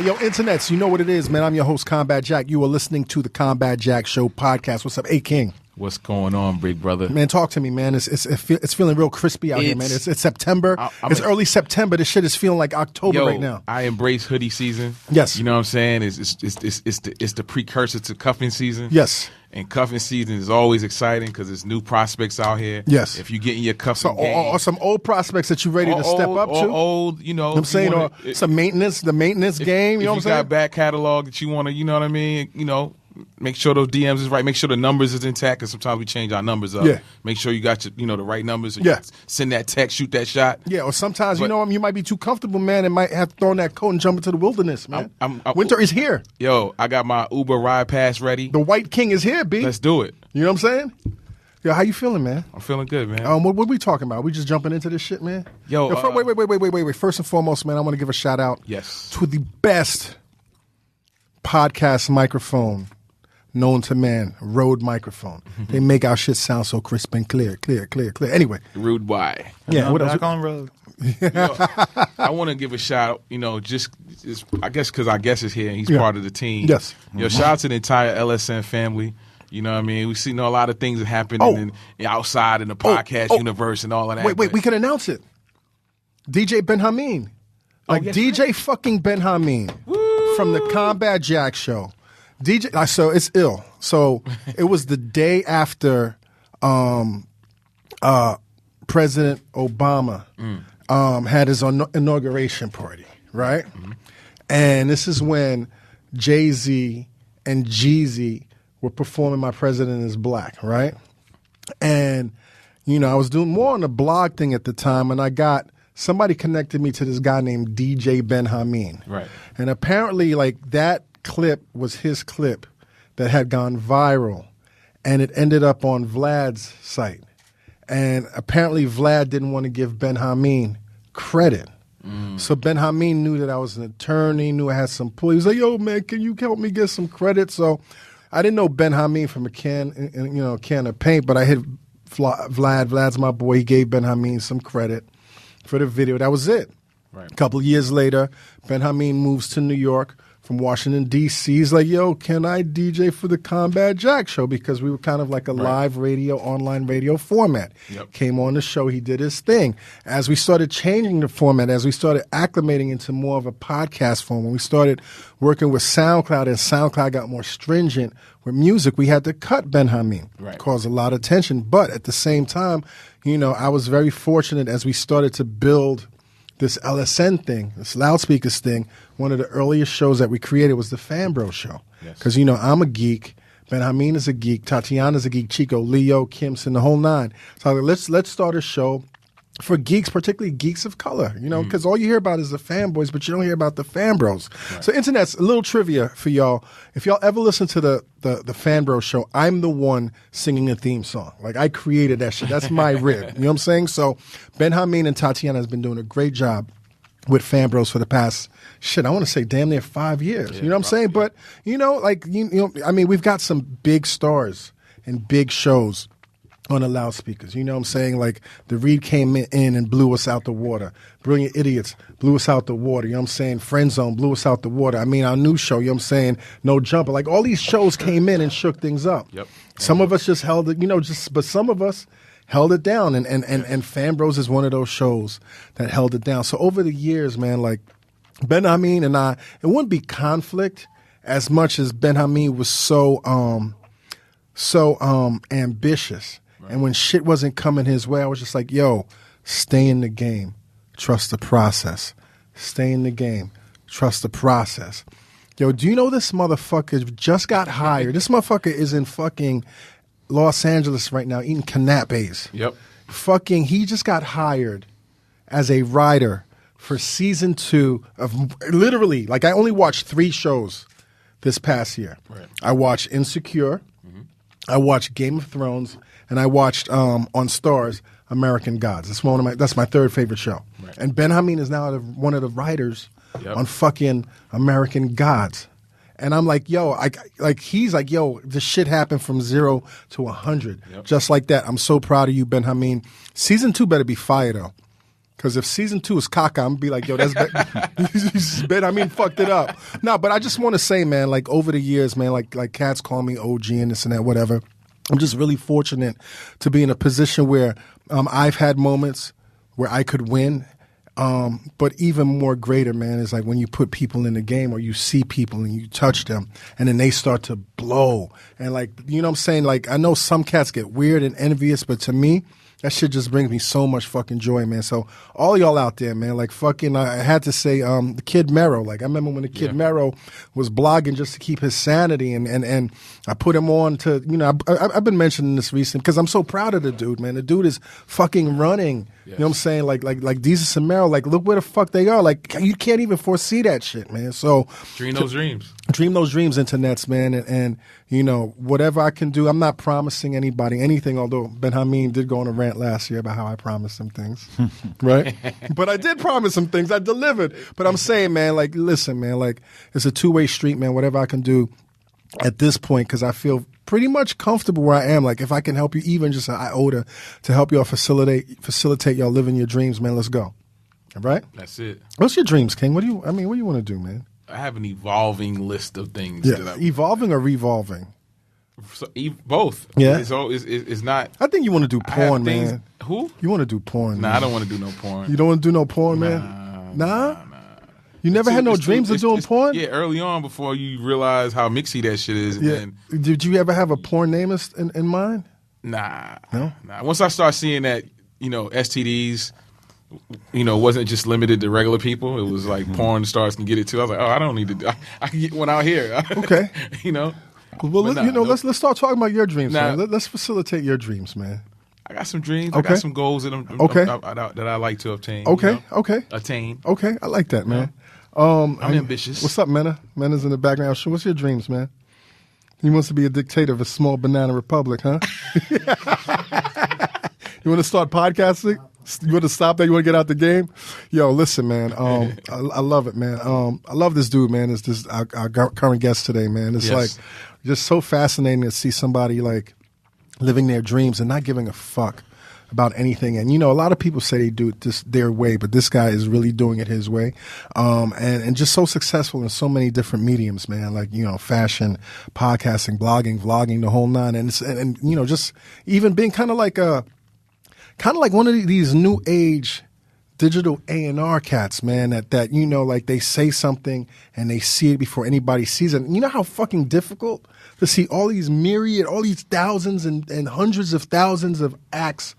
Yo, internets, you know what it is, man. I'm your host, Combat Jack. You are listening to the Combat Jack Show podcast. What's up, A-King? What's going on, big brother? Man, talk to me, man. It's feeling real crispy out here, man. It's September. It's early September. This shit is feeling like October right now. I embrace hoodie season. Yes. You know what I'm saying? It's the precursor to cuffing season. Yes. And cuffing season is always exciting because there's new prospects out here. Yes. If you get in your cuffing game. Or some old prospects that you're ready to step up to. Or old, you know. I'm saying, or some maintenance, the maintenance game, you know what I'm saying? If you got back catalog that you want to, you know what I mean? You know, make sure those DMs is right. Make sure the numbers is intact because sometimes we change our numbers up. Yeah. Make sure you got your, the right numbers. Yeah. Send that text, shoot that shot. Yeah, or sometimes, you might be too comfortable, man, and might have to throw on that coat and jump into the wilderness, man. Winter is here. Yo, I got my Uber ride pass ready. The White King is here, B. Let's do it. You know what I'm saying? Yo, how you feeling, man? I'm feeling good, man. What we talking about? We just jumping into this shit, man? Yo, wait. First and foremost, man, I want to give a shout out to the best podcast microphone known to man, Rode microphone. They make our shit sound so crisp and clear. Anyway. Rude Y. Yeah, what else? Back on road. I want to give a shout out, I guess because our guest is here and he's part of the team. Yes. Shout out to the entire LSN family. You know what I mean? We see a lot of things that happen outside in the podcast universe and all of that. Wait, we can announce it. DJ Ben Hameen. DJ fucking Ben Hameen from the Combat Jack Show. DJ, so it's ill. So it was the day after President Obama had his inauguration party, right? Mm-hmm. And this is when Jay-Z and Jeezy were performing My President is Black, right? And, I was doing more on the blog thing at the time, and somebody connected me to this guy named DJ Ben Hameen. Right. And apparently, that clip was his clip that had gone viral, and it ended up on Vlad's site. And apparently Vlad didn't want to give Ben Hameen credit. So Ben Hameen knew that I was an attorney, knew I had some pull. He was like, yo, man, can you help me get some credit? So I didn't know Ben Hameen from a can of paint, but I hit Vlad. Vlad's my boy. He gave Ben Hameen some credit for the video. That was it. Right. A couple of years later, Ben Hameen moves to New York from Washington, D.C. He's like, yo, can I DJ for the Combat Jack Show? Because we were kind of like a live radio, online radio format. Yep. Came on the show. He did his thing. As we started changing the format, as we started acclimating into more of a podcast form, when we started working with SoundCloud and SoundCloud got more stringent with music, we had to cut Ben Hameen. Right. Caused a lot of tension. But at the same time, I was very fortunate as we started to build this LSN thing, this loudspeakers thing. One of the earliest shows that we created was the Fanbro Show. Because, I'm a geek. Ben Hameen is a geek. Tatiana's a geek. Chico, Leo, Kimson, the whole nine. So let's start a show for geeks, particularly geeks of color, because all you hear about is the fanboys, but you don't hear about the fanbros. Right. So internet's a little trivia for y'all. If y'all ever listen to the Fanbro Show, I'm the one singing the theme song. I created that shit. That's my rib. You know what I'm saying? So Ben Hameen and Tatiana has been doing a great job with Fanbros for the past, I want to say damn near 5 years. You know what I'm saying? But, we've got some big stars and big shows on the loudspeakers. You know what I'm saying? The Reed came in and blew us out the water. Brilliant Idiots blew us out the water. You know what I'm saying? Friend Zone blew us out the water. Our new show, you know what I'm saying? No Jumper. All these shows came in and shook things up. Yep. Some of us just held it, but some of us held it down. And Fanbros is one of those shows that held it down. So over the years, man, Ben Hameen and I, it wouldn't be conflict as much as Ben Hameen was so ambitious. Right. And when shit wasn't coming his way, I was just like, yo, stay in the game. Trust the process. Stay in the game. Trust the process. Yo, do you know this motherfucker just got hired? This motherfucker is in fucking Los Angeles right now eating canapes. Yep. He just got hired as a writer for season 2 of literally, I only watched 3 shows this past year. Right. I watched Insecure. Mm-hmm. I watched Game of Thrones. And I watched on Starz American Gods. That's my third favorite show. Right. And Ben Hameen is now one of the writers on fucking American Gods. And I'm like, yo, he's like, yo, this shit happened from 0 to 100. Yep. Just like that. I'm so proud of you, Ben Hameen. Season 2 better be fire though. Because if season 2 is caca, I'm going to be like, yo, that's Ben Hameen fucked it up. No, but I just want to say, man, like over the years, man, like cats call me OG and this and that, whatever. I'm just really fortunate to be in a position where I've had moments where I could win. But even more greater, man, is like when you put people in the game or you see people and you touch them and then they start to blow. And like, you know what I'm saying? Like, I know some cats get weird and envious, but to me, that shit just brings me so much fucking joy, man. So all y'all out there, man, like fucking, I had to say, the Kid Mero. Like I remember when the Kid Mero was blogging just to keep his sanity, and I put him on to, you know, I've been mentioning this recently because I'm so proud of the dude, man. The dude is fucking running. Yes. You know what I'm saying? Like Jesus and Mero, like look where the fuck they are. Like you can't even foresee that shit, man. So dream those dreams. Dream those dreams, internets, man, and you know, whatever I can do. I'm not promising anybody anything, although Ben Hameen did go on a rant last year about how I promised some things, right? But I did promise some things. I delivered. But I'm saying, man, like, listen, man, like, it's a two-way street, man, whatever I can do at this point, because I feel pretty much comfortable where I am. Like, if I can help you even just an iota to help y'all facilitate y'all living your dreams, man, let's go. All right? That's it. What's your dreams, King? What do you want to do, man? I have an evolving list of things. Yeah, evolving or revolving? So, both. Yeah. It's not. I think you want to do porn, man. Who? You want to do porn? Nah, man. I don't want to do no porn. You don't want to do no porn, man? Nah? You never had no dreams of doing porn? Yeah, early on before you realize how mixy that shit is. Yeah. Did you ever have a porn name in mind? Nah. No? Nah. Once I start seeing that, you know, STDs, you know, wasn't just limited to regular people. It was like porn stars can get it too. I was like, oh, I don't need to. I can get one out here. Okay. You know. Well, let's start talking about your dreams, man. Let's facilitate your dreams, man. I got some dreams. Okay. I got some goals that I like to obtain. Okay. You know? Okay. Attain. Okay. I like that, man. I'm ambitious. What's up, Mena? Mena's in the background. What's your dreams, man? He wants to be a dictator of a small banana republic, huh? You want to start podcasting? You want to stop that? You want to get out the game? Yo, listen, man. I love it, man. I love this dude, man. It's this our current guest today, man. It's like just so fascinating to see somebody like living their dreams and not giving a fuck about anything. And you know, a lot of people say they do it this their way, but this guy is really doing it his way. And just so successful in so many different mediums, man. Like, you know, fashion, podcasting, blogging, vlogging, the whole nine. And you know, just even being kind of like one of these new age digital A&R cats, man, that you know, like they say something and they see it before anybody sees it. And you know how fucking difficult to see all these thousands and hundreds of thousands of acts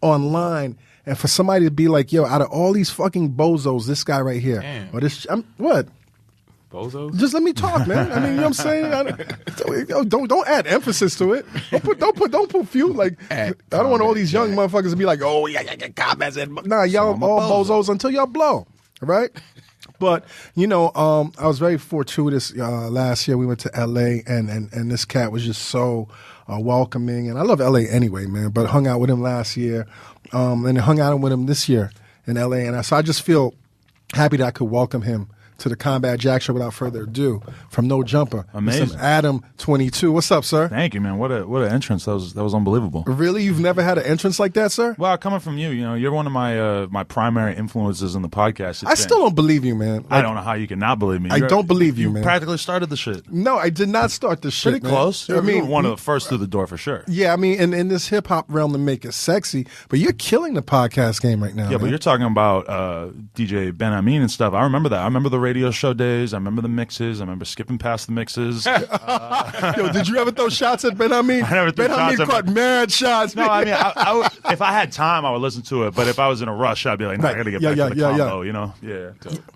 online, and for somebody to be like, yo, out of all these fucking bozos, this guy right here, or this, what? Bozos? Just let me talk, man. I mean, you know what I'm saying? Don't add emphasis to it. Don't put few like. I don't want all these young motherfuckers to be like, oh yeah, comments. Nah, y'all all bozos until y'all blow, right? But you know, I was very fortuitous. Last year we went to L.A. and this cat was just so welcoming, and I love L.A. anyway, man. But hung out with him last year, and hung out with him this year in L.A. And so I just feel happy that I could welcome him to the Combat Jack Show without further ado. From No Jumper, amazing. Mr. Adam 22. What's up, sir? Thank you, man. What an entrance. That was unbelievable. Really? You've never had an entrance like that, sir? Well, coming from you, you're one of my primary influences in the podcast. I still don't believe you, man. I don't know how you can not believe me. I don't believe you, man. You practically started the shit. No, I did not start the shit. Pretty close. I mean, one of the first through the door for sure. Yeah, I mean, in this hip hop realm to make it sexy, but you're killing the podcast game right now. Yeah, man. But you're talking about DJ Ben Hameen and stuff. I remember that. I remember the radio show days. I remember the mixes. I remember skipping past the mixes. Yo, did you ever throw shots at Ben Hameen? I never threw shots at caught mad shots. No, I mean, I would, if I had time, I would listen to it. But if I was in a rush, I'd be like, no, I got to get back to the combo, you know? Yeah.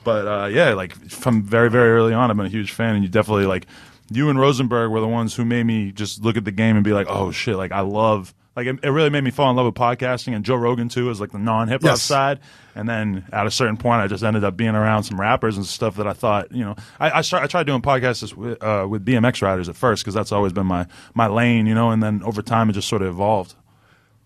But, like, from very, very early on, I've been a huge fan. And you definitely, like, you and Rosenberg were the ones who made me just look at the game and be like, oh, shit, like, I love... Like, it really made me fall in love with podcasting, and Joe Rogan, too, is like the non-hip-hop side. And then at a certain point, I just ended up being around some rappers and stuff that I thought, you know, I tried doing podcasts with BMX riders at first because that's always been my lane, you know, and then over time it just sort of evolved.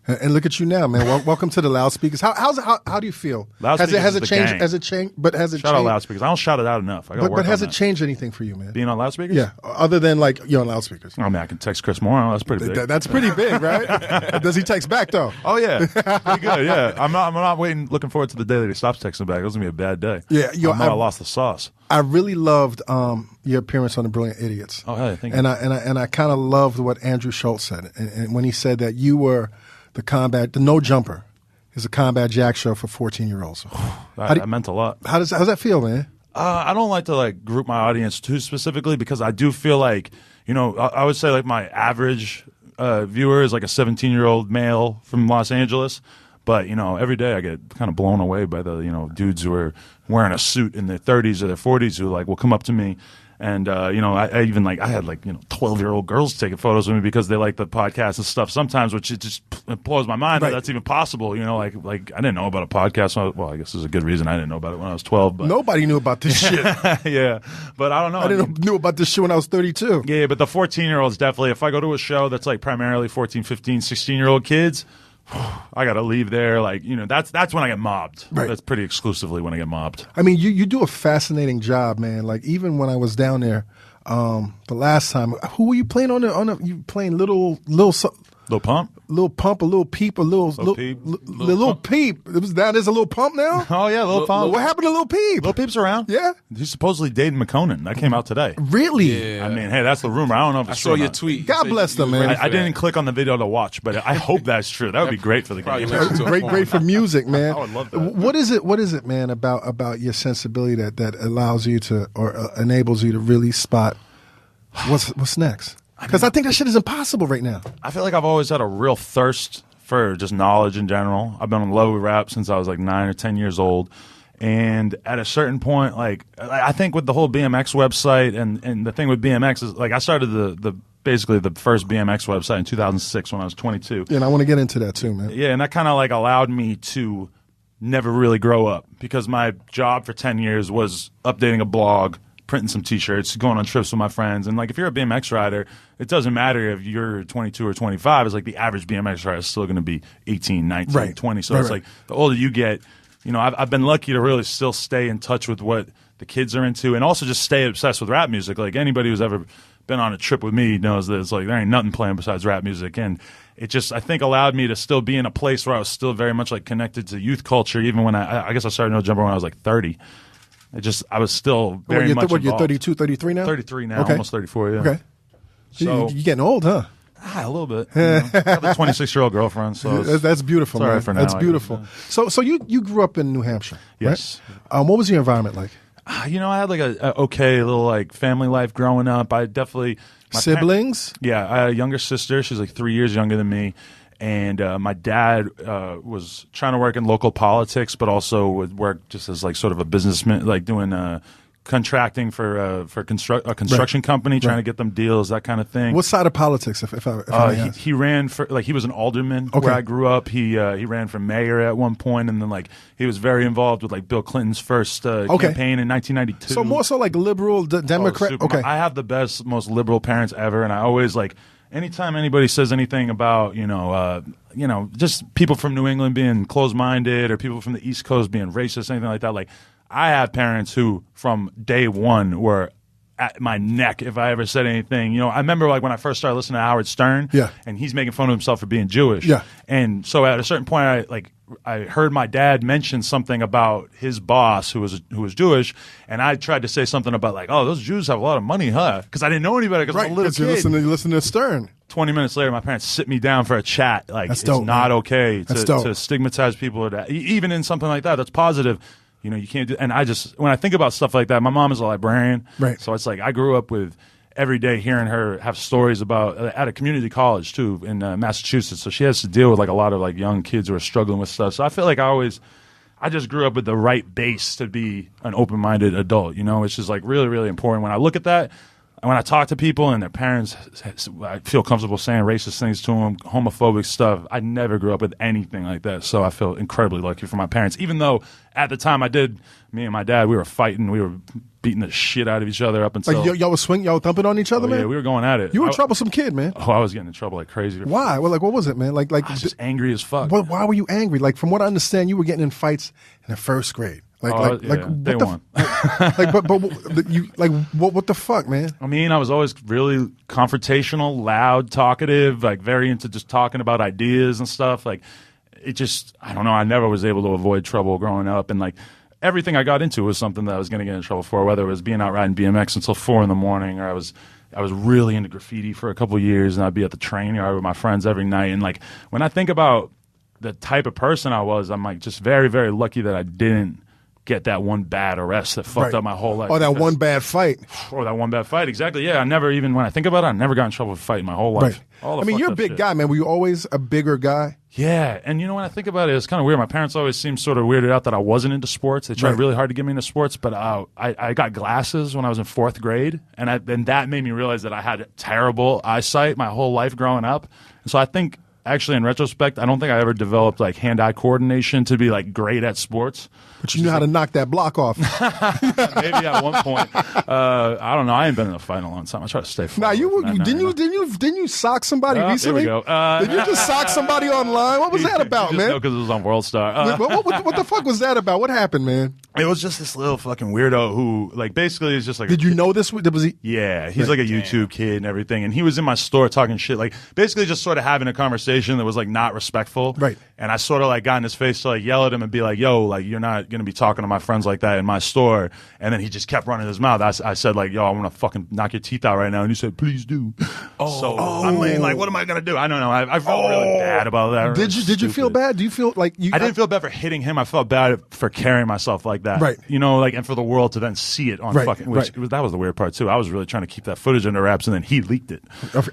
And look at you now, man. Welcome to the Loudspeakers. How do you feel? Loudspeakers has it is the changed? gang. Has it changed? But has it Shout changed? out Loudspeakers. I don't shout it out enough. I gotta work But has on it that. changed anything for you, man? Being on Loudspeakers? Yeah. Other than like you're on Loudspeakers. I mean, I can text Chris Moore. That's pretty big. That's pretty big, right? Does he text back though? Oh yeah, pretty good. Yeah, I'm not looking forward to the day that he stops texting back. It was gonna be a bad day. Yeah, I lost the sauce. I really loved your appearance on The Brilliant Idiots. Oh, hey, thank you. And I kind of loved what Andrew Schultz said, and when he said that you were the no jumper is a combat jack show for 14-year-olds. That meant a lot. How's that feel, man? I don't like to like group my audience too specifically because I do feel like I would say like my average viewer is like a 17-year-old male from Los Angeles. But, every day I get kind of blown away by the, dudes who are wearing a suit in their 30s or their 40s who, will come up to me. And, I even, I had, 12-year-old girls taking photos with me because they like the podcast and stuff sometimes, which it just blows my mind that that's even possible. I didn't know about a podcast. Well, I guess there's a good reason I didn't know about it when I was 12. But. Nobody knew about this shit. Yeah. But I don't know. I knew about this shit when I was 32. Yeah, but the 14-year-olds definitely, if I go to a show that's, primarily 14, 15, 16-year-old kids, I got to leave there. That's when I get mobbed. Right. That's pretty exclusively when I get mobbed. I mean, you do a fascinating job, man. Even when I was down there the last time, who were you playing you playing Little Pump? Little Pump, a Little Peep, a Little Peep. Little Peep. It was down. There's a Little Pump now. Oh yeah, Little Pump. What happened to Little Peep? Little Peep's around. Yeah, he's supposedly dating McConan. That came out today. Really? Yeah. I mean, hey, that's the rumor. I don't know if it's I true saw or your not. tweet. God bless them, man. I didn't click on the video to watch, but I hope that's true. That would be great for the Probably game. listen to a Great for music, man. I would love that. What is it, man, about your sensibility that allows you to or enables you to really spot what's next? Because I think that shit is impossible right now. I feel like I've always had a real thirst for just knowledge in general. I've been in love with rap since I was 9 or 10 years old. And at a certain point, I think with the whole BMX website and the thing with BMX is I started basically the first BMX website in 2006 when I was 22. Yeah, and I want to get into that too, man. Yeah, and that kind of allowed me to never really grow up because my job for 10 years was updating a blog, printing some T-shirts, going on trips with my friends. And if you're a BMX rider, it doesn't matter if you're 22 or 25. It's the average BMX rider is still going to be 18, 19, 20. So it's the older you get, I've been lucky to really still stay in touch with what the kids are into and also just stay obsessed with rap music. Anybody who's ever been on a trip with me knows that it's there ain't nothing playing besides rap music. And it just, I think, allowed me to still be in a place where I was still very much connected to youth culture, even when I guess I started No Jumper when I was 30. I was still very much involved. You're 32, 33 now? 33 now, okay. Almost 34, yeah. Okay. So, you're getting old, huh? A little bit. I have a 26-year-old girlfriend, so that's beautiful, man. For now, that's beautiful. So you grew up in New Hampshire, yes. Right? What was your environment like? I had a okay little family life growing up. I definitely siblings. Yeah, I had a younger sister. She's 3 years younger than me. And my dad was trying to work in local politics, but also would work just as sort of a businessman, doing contracting for a construction company, trying to get them deals, that kind of thing. What side of politics? If I may ask? He ran for he was an alderman where I grew up. He ran for mayor at one point, and then he was very involved with Bill Clinton's first campaign in 1992. So more so liberal Democrat. Okay, I have the best, most liberal parents ever, and I always anytime anybody says anything about just people from New England being closed-minded or people from the East Coast being racist, anything like that, I have parents who from day one were at my neck if I ever said anything. I remember when I first started listening to Howard Stern, and he's making fun of himself for being Jewish. Yeah. And so at a certain point, I heard my dad mention something about his boss who was Jewish, and I tried to say something about those Jews have a lot of money, huh? Because I didn't know any better because I was a little kid. You listen to Stern. 20 minutes later, my parents sit me down for a chat. That's it's dope, not man. okay That's to stigmatize people, even in something like that. That's positive. You can't do. And when I think about stuff like that, my mom is a librarian, right? So it's I grew up with every day hearing her have stories about at a community college too in Massachusetts. So she has to deal with a lot of young kids who are struggling with stuff. So I feel I just grew up with the right base to be an open-minded adult. It's just really, really important. When I look at that, when I talk to people and their parents, I feel comfortable saying racist things to them, homophobic stuff. I never grew up with anything like that, so I feel incredibly lucky for my parents. Even though at the time me and my dad, we were fighting, we were beating the shit out of each other up until y'all was swinging, y'all were thumping on each other, man. Yeah, we were going at it. You were a troublesome kid, man. Oh, I was getting in trouble like crazy. Why? Well, what was it, man? Like I was just angry as fuck. Why were you angry? Like, from what I understand, you were getting in fights in the first grade. Day one. What the fuck, man? I mean, I was always really confrontational, loud, talkative, like very into just talking about ideas and stuff. Like, it just, I don't know, I never was able to avoid trouble growing up, and like everything I got into was something that I was going to get in trouble for, whether it was being out riding BMX until 4 a.m, or I was really into graffiti for a couple of years, and I'd be at the train yard with my friends every night. And like, when I think about the type of person I was, I'm like just very, very lucky that I didn't get that one bad arrest that fucked up my whole life. Or that one bad fight. Exactly. Yeah, I never even, when I think about it, I never got in trouble with fighting my whole life. Right. I mean, you're a big guy, man. Were you always a bigger guy? Yeah, and you know, when I think about it, it's kind of weird. My parents always seemed sort of weirded out that I wasn't into sports. They tried really hard to get me into sports, but I got glasses when I was in 4th grade, and that made me realize that I had terrible eyesight my whole life growing up. And so I think, actually, in retrospect, I don't think I ever developed like hand-eye coordination to be like great at sports. But you knew how to knock that block off. Maybe at one point. I don't know. I ain't been in a fight in a long time. I try to stay. Nah, didn't you sock somebody recently? There we go. Did you just sock somebody online? What was that about, man? No, because it was on World Star. What the fuck was that about? What happened, man? It was just this little fucking weirdo who, like, basically is just like. Did you know this? Was he? Yeah, he's like a YouTube kid and everything, and he was in my store talking shit, like basically just sort of having a conversation that was like not respectful. Right. And I sort of like got in his face to like yell at him and be like, "Yo, like you're not gonna be talking to my friends like that in my store." And then he just kept running his mouth. I said like, "Yo, I'm gonna fucking knock your teeth out right now," and he said, "Please do." I mean, like, what am I gonna do? I don't know. I felt really bad about that. Did you feel bad? Do you feel like you? I didn't feel bad for hitting him. I felt bad for carrying myself like that. Right. You know, like, and for the world to then see it on fucking. That was the weird part too. I was really trying to keep that footage under wraps, and then he leaked it.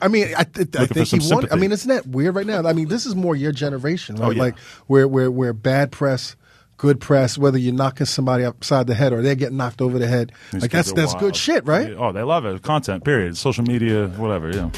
I mean, I think he won. I mean, isn't that weird right now? I mean, this is more your generation, right? Like where bad press, good press, whether you're knocking somebody upside the head or they're getting knocked over the head. Like that's good shit, right? Oh, they love it. Content, period. Social media, whatever, yeah.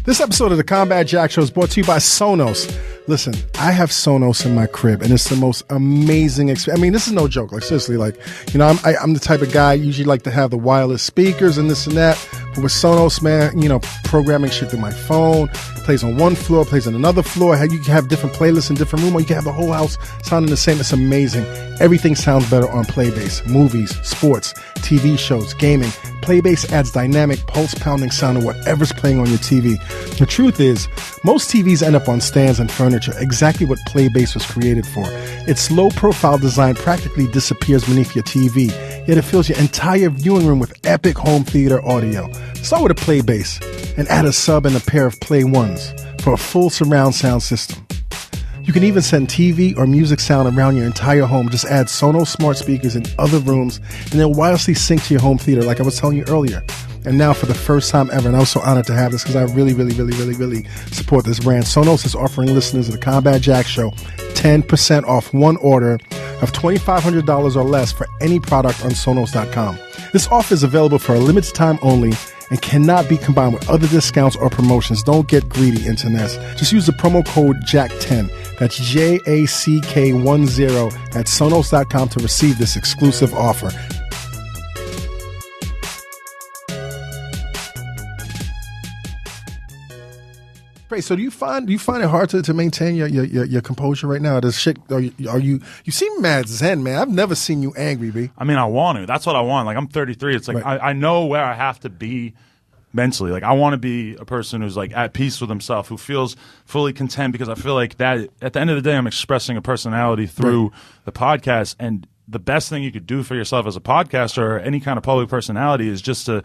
This episode of the Combat Jack Show is brought to you by Sonos. Listen, I have Sonos in my crib, and it's the most amazing experience. I mean, this is no joke. Like, seriously, like, you know, I'm the type of guy usually like to have the wireless speakers and this and that. But with Sonos, man, you know, programming shit through my phone, plays on one floor, plays on another floor. You can have different playlists in different rooms, or you can have the whole house sounding the same. It's amazing. Everything sounds better on Playbase. Movies, sports, TV shows, gaming. Playbase adds dynamic, pulse-pounding sound to whatever's playing on your TV. The truth is, most TVs end up on stands and furniture, exactly what Playbase was created for. Its low-profile design practically disappears beneath your TV, yet it fills your entire viewing room with epic home theater audio. Start with a Playbase and add a sub and a pair of Play Ones for a full surround sound system. You can even send TV or music sound around your entire home. Just add Sonos smart speakers in other rooms, and they'll wirelessly sync to your home theater, like I was telling you earlier. And now, for the first time ever, and I was so honored to have this because I really support this brand, Sonos is offering listeners of the Combat Jack Show 10% off one order of $2,500 or less for any product on Sonos.com. This offer is available for a limited time only and cannot be combined with other discounts or promotions. Don't get greedy, internets. Just use the promo code JACK10. That's JACK10 at Sonos.com to receive this exclusive offer. Great. So do you find it hard to maintain your composure right now? Does shit? You seem mad zen, man. I've never seen you angry, B. I mean, I want to. That's what I want. Like, I'm 33. It's like I know where I have to be mentally. Like, I want to be a person who's like at peace with himself, who feels fully content, because I feel like that at the end of the day, I'm expressing a personality through the podcast. And the best thing you could do for yourself as a podcaster or any kind of public personality is just to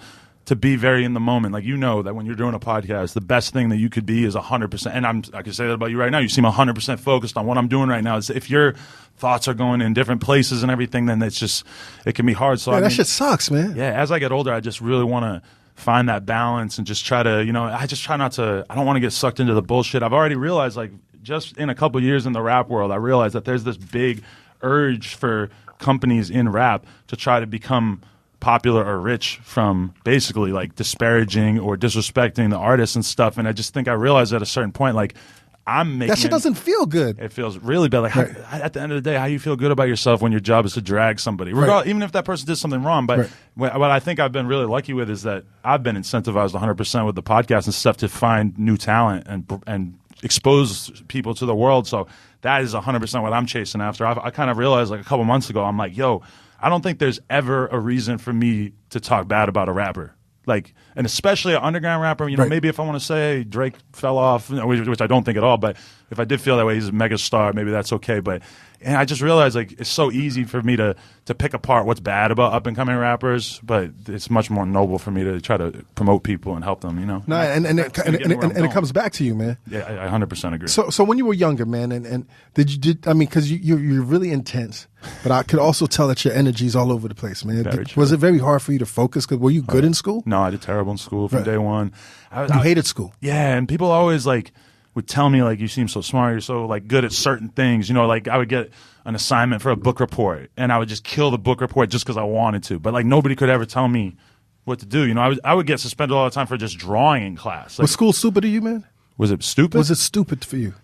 be very in the moment. Like, you know that when you're doing a podcast, the best thing that you could be is 100%. And I can say that about you right now. You seem 100% focused on what I'm doing right now. If your thoughts are going in different places and everything, then it can be hard. So that shit sucks, man. Yeah, as I get older, I just really want to find that balance and just try to, I just try not to, I don't want to get sucked into the bullshit. I've already realized, like, just in a couple of years in the rap world, I realized that there's this big urge for companies in rap to try to become popular or rich from basically like disparaging or disrespecting the artists and stuff. And I just think I realized at a certain point, like, I'm making that shit doesn't feel good. It feels really bad. Like, at the end of the day, how you feel good about yourself when your job is to drag somebody, even if that person did something wrong. But what I think I've been really lucky with is that I've been incentivized 100% with the podcast and stuff to find new talent and expose people to the world. So that is 100% what I'm chasing after. I kind of realized like a couple months ago, I'm like, yo, I don't think there's ever a reason for me to talk bad about a rapper. Like, and especially an underground rapper, you know, maybe if I want to say Drake fell off, you know, which I don't think at all, but if I did feel that way, he's a mega star, maybe that's okay. But, and I just realized, like, it's so easy for me to pick apart what's bad about up-and-coming rappers, but it's much more noble for me to try to promote people and help them, you know? No, and it comes back to you, man. Yeah, I 100% agree. So when you were younger, man, and I mean, because you're really intense, but I could also tell that your energy's all over the place, man. Was it very hard for you to focus? Because were you good in school? No, I did terrible in school from day one. You hated school? Yeah, and people always, like, would tell me, like, you seem so smart, you're so, like, good at certain things. You know, like, I would get an assignment for a book report, and I would just kill the book report just because I wanted to. But, like, nobody could ever tell me what to do. You know, I would get suspended all the time for just drawing in class. Like, was school stupid to you, man? Was it stupid? Was it stupid for you?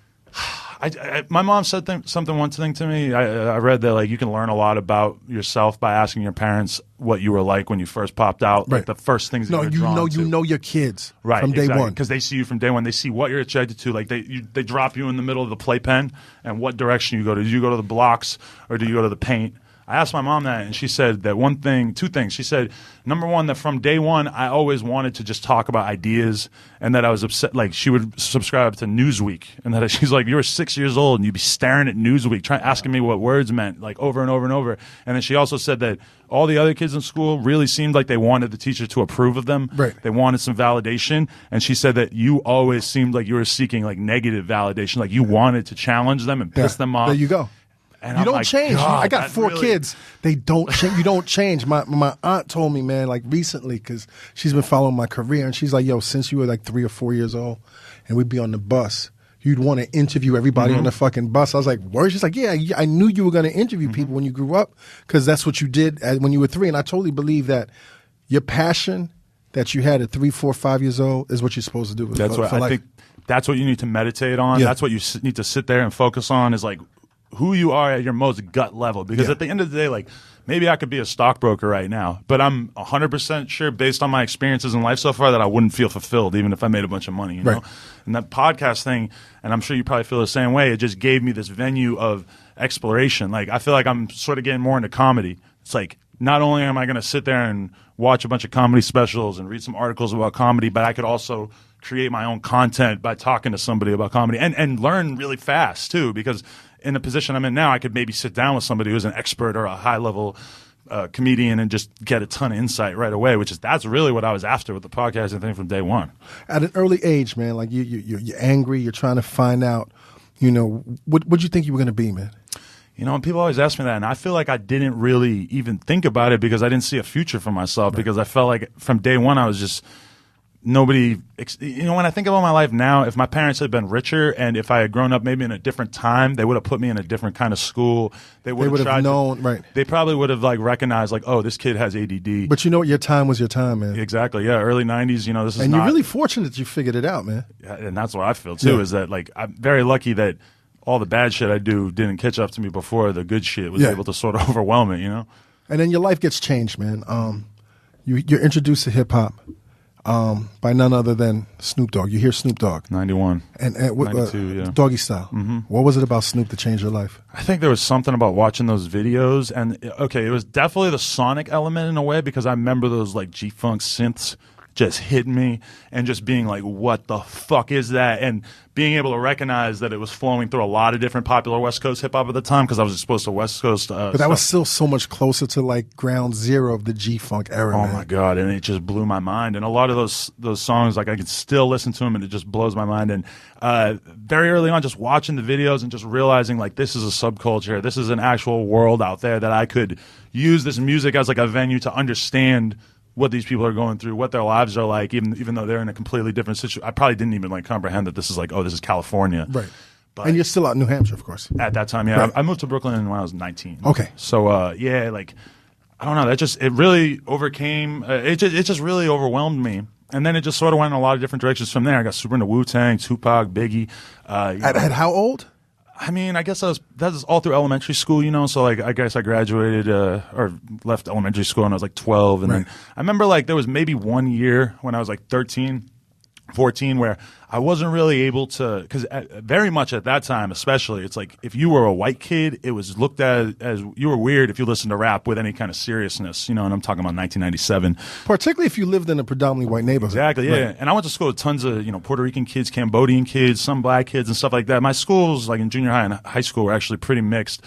My mom said one thing to me. I read that, like, you can learn a lot about yourself by asking your parents what you were like when you first popped out. Like, the first things you know your kids from day one. Because they see you from day one. They see what you're attracted to. Like, they drop you in the middle of the playpen and what direction you go to. Do you go to the blocks or do you go to the paint? I asked my mom that, and she said that two things. She said, number one, that from day one, I always wanted to just talk about ideas, and that I was upset. Like, she would subscribe to Newsweek, and that she's like, you were 6 years old, and you'd be staring at Newsweek, asking me what words meant, like, over and over and over. And then she also said that all the other kids in school really seemed like they wanted the teacher to approve of them. Right. They wanted some validation. And she said that you always seemed like you were seeking, like, negative validation. Like, you wanted to challenge them and piss them off. There you go. And you don't change. I got 4 kids. They don't change. You don't change. My aunt told me, man, like recently, because she's been following my career, and she's like, yo, since you were like 3 or 4 years old, and we'd be on the bus, you'd want to interview everybody on the fucking bus. I was like, word? She's like, yeah, I knew you were going to interview people when you grew up, because that's what you did when you were 3. And I totally believe that your passion that you had at 3, 4, 5 years old is what you're supposed to do. That's what I think. That's what you need to meditate on. Yeah. That's what you need to sit there and focus on, is like who you are at your most gut level. Because at the end of the day, like, maybe I could be a stockbroker right now, but I'm 100% sure, based on my experiences in life so far, that I wouldn't feel fulfilled even if I made a bunch of money, you know? And that podcast thing, and I'm sure you probably feel the same way, it just gave me this venue of exploration. Like, I feel like I'm sort of getting more into comedy. It's like, not only am I going to sit there and watch a bunch of comedy specials and read some articles about comedy, but I could also create my own content by talking to somebody about comedy and learn really fast too, because in the position I'm in now, I could maybe sit down with somebody who's an expert or a high-level comedian and just get a ton of insight right away, that's really what I was after with the podcasting thing from day one. At an early age, man, like you're angry, you're trying to find out, you know, what you think you were going to be, man? You know, and people always ask me that, and I feel like I didn't really even think about it because I didn't see a future for myself, because I felt like from day one I was just nobody, you know, when I think about my life now, if my parents had been richer and if I had grown up maybe in a different time, they would have put me in a different kind of school. They would have known, right? They probably would have like recognized, like, oh, this kid has ADD. But you know what? Your time was your time, man. Exactly. Yeah. Early 90s, you know, this is and you're really fortunate that you figured it out, man. Yeah, and that's what I feel too, is that like I'm very lucky that all the bad shit I do didn't catch up to me before the good shit was able to sort of overwhelm it, you know? And then your life gets changed, man. You're introduced to hip hop. By none other than Snoop Dogg. You hear Snoop Dogg. 91. And 92, Doggy Style. Mm-hmm. What was it about Snoop that changed your life? I think there was something about watching those videos. And, okay, it was definitely the sonic element in a way, because I remember those, like, G-Funk synths just hitting me and just being like, what the fuck is that? And being able to recognize that it was flowing through a lot of different popular West Coast hip-hop at the time, because I was exposed to West Coast but that was still so much closer to like ground zero of the G-Funk era. Oh, man. My God. And it just blew my mind. And a lot of those songs, like, I can still listen to them and it just blows my mind. And very early on, just watching the videos and just realizing, like, this is a subculture. This is an actual world out there that I could use this music as like a venue to understand what these people are going through, what their lives are like, even though they're in a completely different situation. I probably didn't even like comprehend that this is like, oh, this is California. Right. But and you're still out in New Hampshire, of course. At that time, yeah. Right. I moved to Brooklyn when I was 19. Okay. So, yeah, like, I don't know. It really overcame. It just really overwhelmed me. And then it just sort of went in a lot of different directions from there. I got super into Wu-Tang, Tupac, Biggie. At how old? I mean, I guess that was all through elementary school, you know. So like, I guess I graduated or left elementary school when I was like 12, and then I remember like there was maybe 1 year when I was like 13, 14 where I wasn't really able to, because very much at that time especially, it's like if you were a white kid, it was looked at as you were weird if you listened to rap with any kind of seriousness, you know, and I'm talking about 1997. Particularly if you lived in a predominantly white neighborhood. Exactly, yeah. Right. And I went to school with tons of, you know, Puerto Rican kids, Cambodian kids, some black kids and stuff like that. My schools, like in junior high and high school, were actually pretty mixed,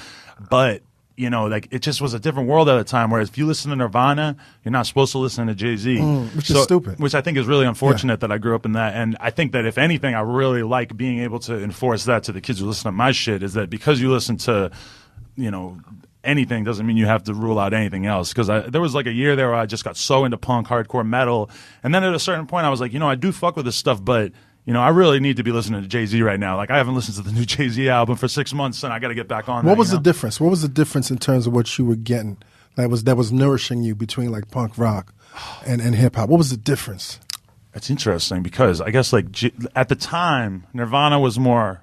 but you know, like it just was a different world at the time. Whereas if you listen to Nirvana, you're not supposed to listen to Jay-Z, which is stupid. Which I think is really unfortunate that I grew up in that. And I think that if anything, I really like being able to enforce that to the kids who listen to my shit. Is that because you listen to, you know, anything doesn't mean you have to rule out anything else. Because there was like a year there where I just got so into punk, hardcore metal, and then at a certain point I was like, you know, I do fuck with this stuff, but you know, I really need to be listening to Jay-Z right now. Like, I haven't listened to the new Jay-Z album for 6 months, and I got to get back on. What was the difference? What was the difference in terms of what you were getting that was nourishing you between like punk rock and hip hop? What was the difference? It's interesting because I guess like at the time, Nirvana was more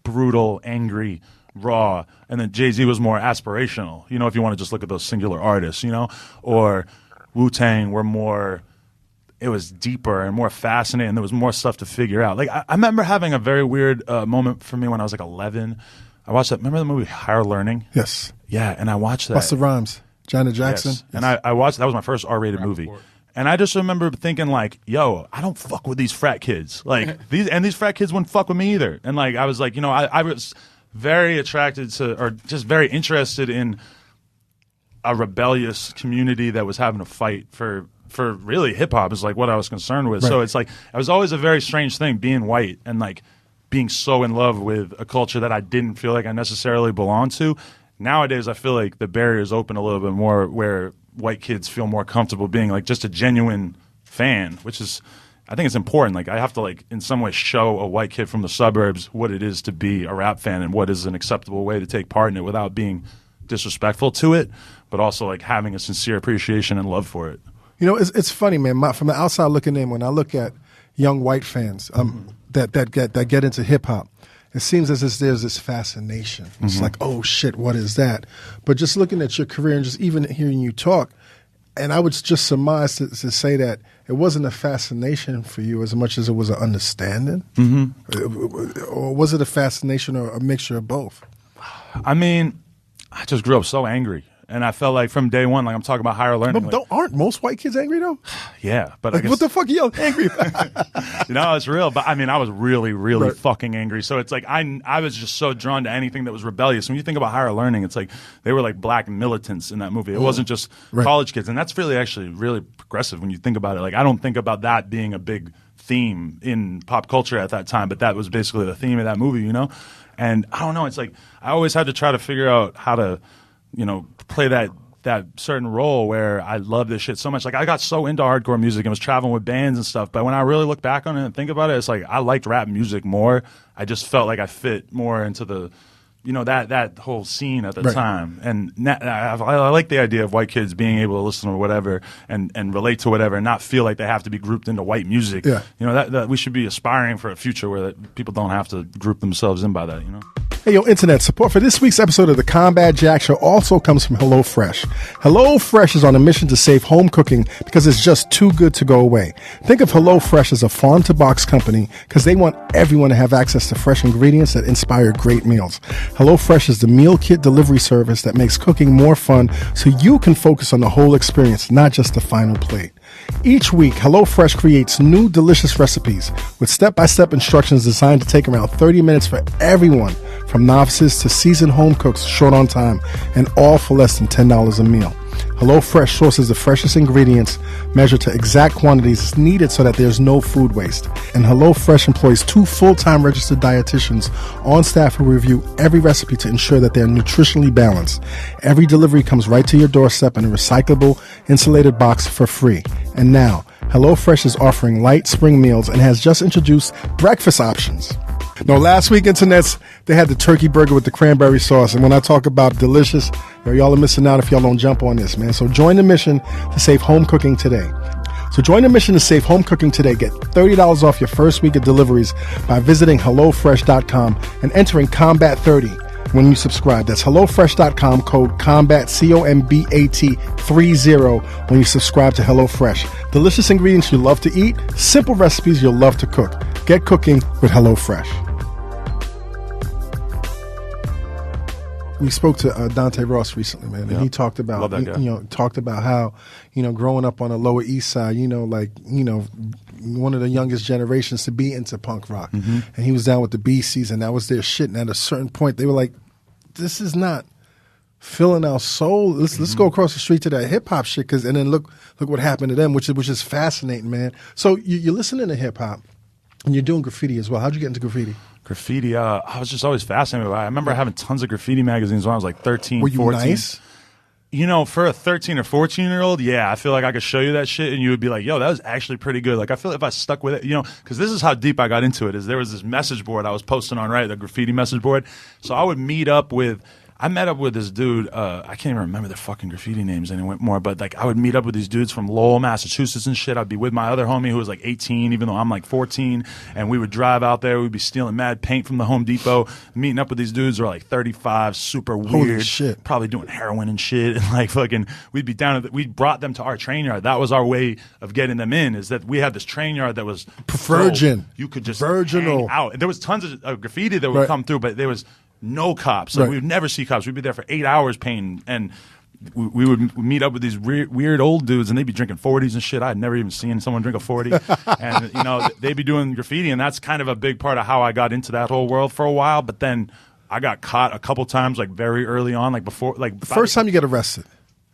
brutal, angry, raw, and then Jay-Z was more aspirational. You know, if you want to just look at those singular artists, you know, or Wu-Tang were more. It was deeper and more fascinating. There was more stuff to figure out. Like I remember having a very weird moment for me when I was like 11. I watched that. Remember the movie Higher Learning? Yes. Yeah, and I watched that. Busta Rhymes, Janet Jackson. Yes. And I watched. That was my first R-rated movie. And I just remember thinking like, yo, I don't fuck with these frat kids. Like these frat kids wouldn't fuck with me either. And like I was like, you know, I was very attracted to, or just very interested in a rebellious community that was having a fight for really hip-hop is like what I was concerned with. Right. So it's like it was always a very strange thing being white and like being so in love with a culture that I didn't feel like I necessarily belonged to. Nowadays I feel like the barriers open a little bit more where white kids feel more comfortable being like just a genuine fan, which is, I think it's important. Like I have to like in some way show a white kid from the suburbs what it is to be a rap fan and what is an acceptable way to take part in it without being disrespectful to it, but also like having a sincere appreciation and love for it. You know, it's funny, man. From the outside looking in, when I look at young white fans that get into hip hop, it seems as if there's this fascination. It's like, oh shit, what is that? But just looking at your career and just even hearing you talk, and I would just surmise to say that it wasn't a fascination for you as much as it was an understanding, or was it a fascination or a mixture of both? I mean, I just grew up so angry. And I felt like from day one, like I'm talking about Higher Learning. But aren't most white kids angry though? Yeah, but like, I guess, what the fuck are you angry about? You know, it's real. But I mean, I was really, really fucking angry. So it's like I was just so drawn to anything that was rebellious. When you think about Higher Learning, it's like they were like black militants in that movie. It wasn't just college kids, and that's really actually really progressive when you think about it. Like I don't think about that being a big theme in pop culture at that time, but that was basically the theme of that movie, you know. And I don't know. It's like I always had to try to figure out how to, you know, play that certain role where I love this shit so much. Like I got so into hardcore music and was traveling with bands and stuff. But when I really look back on it and think about it, it's like I liked rap music more. I just felt like I fit more into the, you know, that whole scene at the time. And I like the idea of white kids being able to listen to whatever and relate to whatever and not feel like they have to be grouped into white music. Yeah. You know, that we should be aspiring for a future where people don't have to group themselves in by that, you know? Hey, yo, Internet, support for this week's episode of the Combat Jack Show also comes from HelloFresh. HelloFresh is on a mission to save home cooking because it's just too good to go away. Think of HelloFresh as a farm-to-box company because they want everyone to have access to fresh ingredients that inspire great meals. HelloFresh is the meal kit delivery service that makes cooking more fun so you can focus on the whole experience, not just the final plate. Each week, HelloFresh creates new delicious recipes with step-by-step instructions designed to take around 30 minutes for everyone, from novices to seasoned home cooks short on time, and all for less than $10 a meal. HelloFresh sources the freshest ingredients, measured to exact quantities needed so that there's no food waste. And HelloFresh employs 2 full-time registered dietitians on staff who review every recipe to ensure that they're nutritionally balanced. Every delivery comes right to your doorstep in a recyclable, insulated box for free. And now, HelloFresh is offering light spring meals and has just introduced breakfast options. No, last week, Internets, they had the turkey burger with the cranberry sauce. And when I talk about delicious, Y'all are missing out if y'all don't jump on this, man. So join the mission to save home cooking today. So join the mission to save home cooking today. Get $30 off your first week of deliveries by visiting HelloFresh.com and entering Combat30 when you subscribe. That's HelloFresh.com, code COMBAT, COMBAT30 when you subscribe to HelloFresh. Delicious ingredients you love to eat, simple recipes you'll love to cook. Get cooking with HelloFresh. We spoke to Dante Ross recently, man, and he talked about how, growing up on the Lower East Side, one of the youngest generations to be into punk rock, and he was down with the BCs, and that was their shit. And at a certain point, they were like, "This is not filling our soul. Let's go across the street to that hip hop shit." And then look what happened to them, which is fascinating, man. So you're listening to hip hop, and you're doing graffiti as well. How'd you get into graffiti? Graffiti, I was just always fascinated by it. I remember having tons of graffiti magazines when I was like 13, Were you 14. Nice? For a 13 or 14-year-old, yeah, I feel like I could show you that shit and you would be like, yo, that was actually pretty good. Like, I feel if I stuck with it, because this is how deep I got into it, is there was this message board I was posting on, right, the graffiti message board. So I would I met up with this dude, I can't even remember their fucking graffiti names anymore, but like I would meet up with these dudes from Lowell, Massachusetts and shit. I'd be with my other homie who was like 18, even though I'm like 14, and we would drive out there. We'd be stealing mad paint from the Home Depot, meeting up with these dudes who are like 35, super weird. Holy shit. Probably doing heroin and shit, and like fucking, we'd be down we brought them to our train yard. That was our way of getting them in, is that we had this train yard that was virgin. You could just virginal hang out. And there was tons of graffiti that would come through, but there was no cops. Like, we would never see cops. We'd be there for 8 hours painting, and we would meet up with these weird old dudes, and they'd be drinking 40s and shit. I'd never even seen someone drink a 40. And, they'd be doing graffiti, and that's kind of a big part of how I got into that whole world for a while. But then I got caught a couple times, like very early on, like before. Like the first time you get arrested.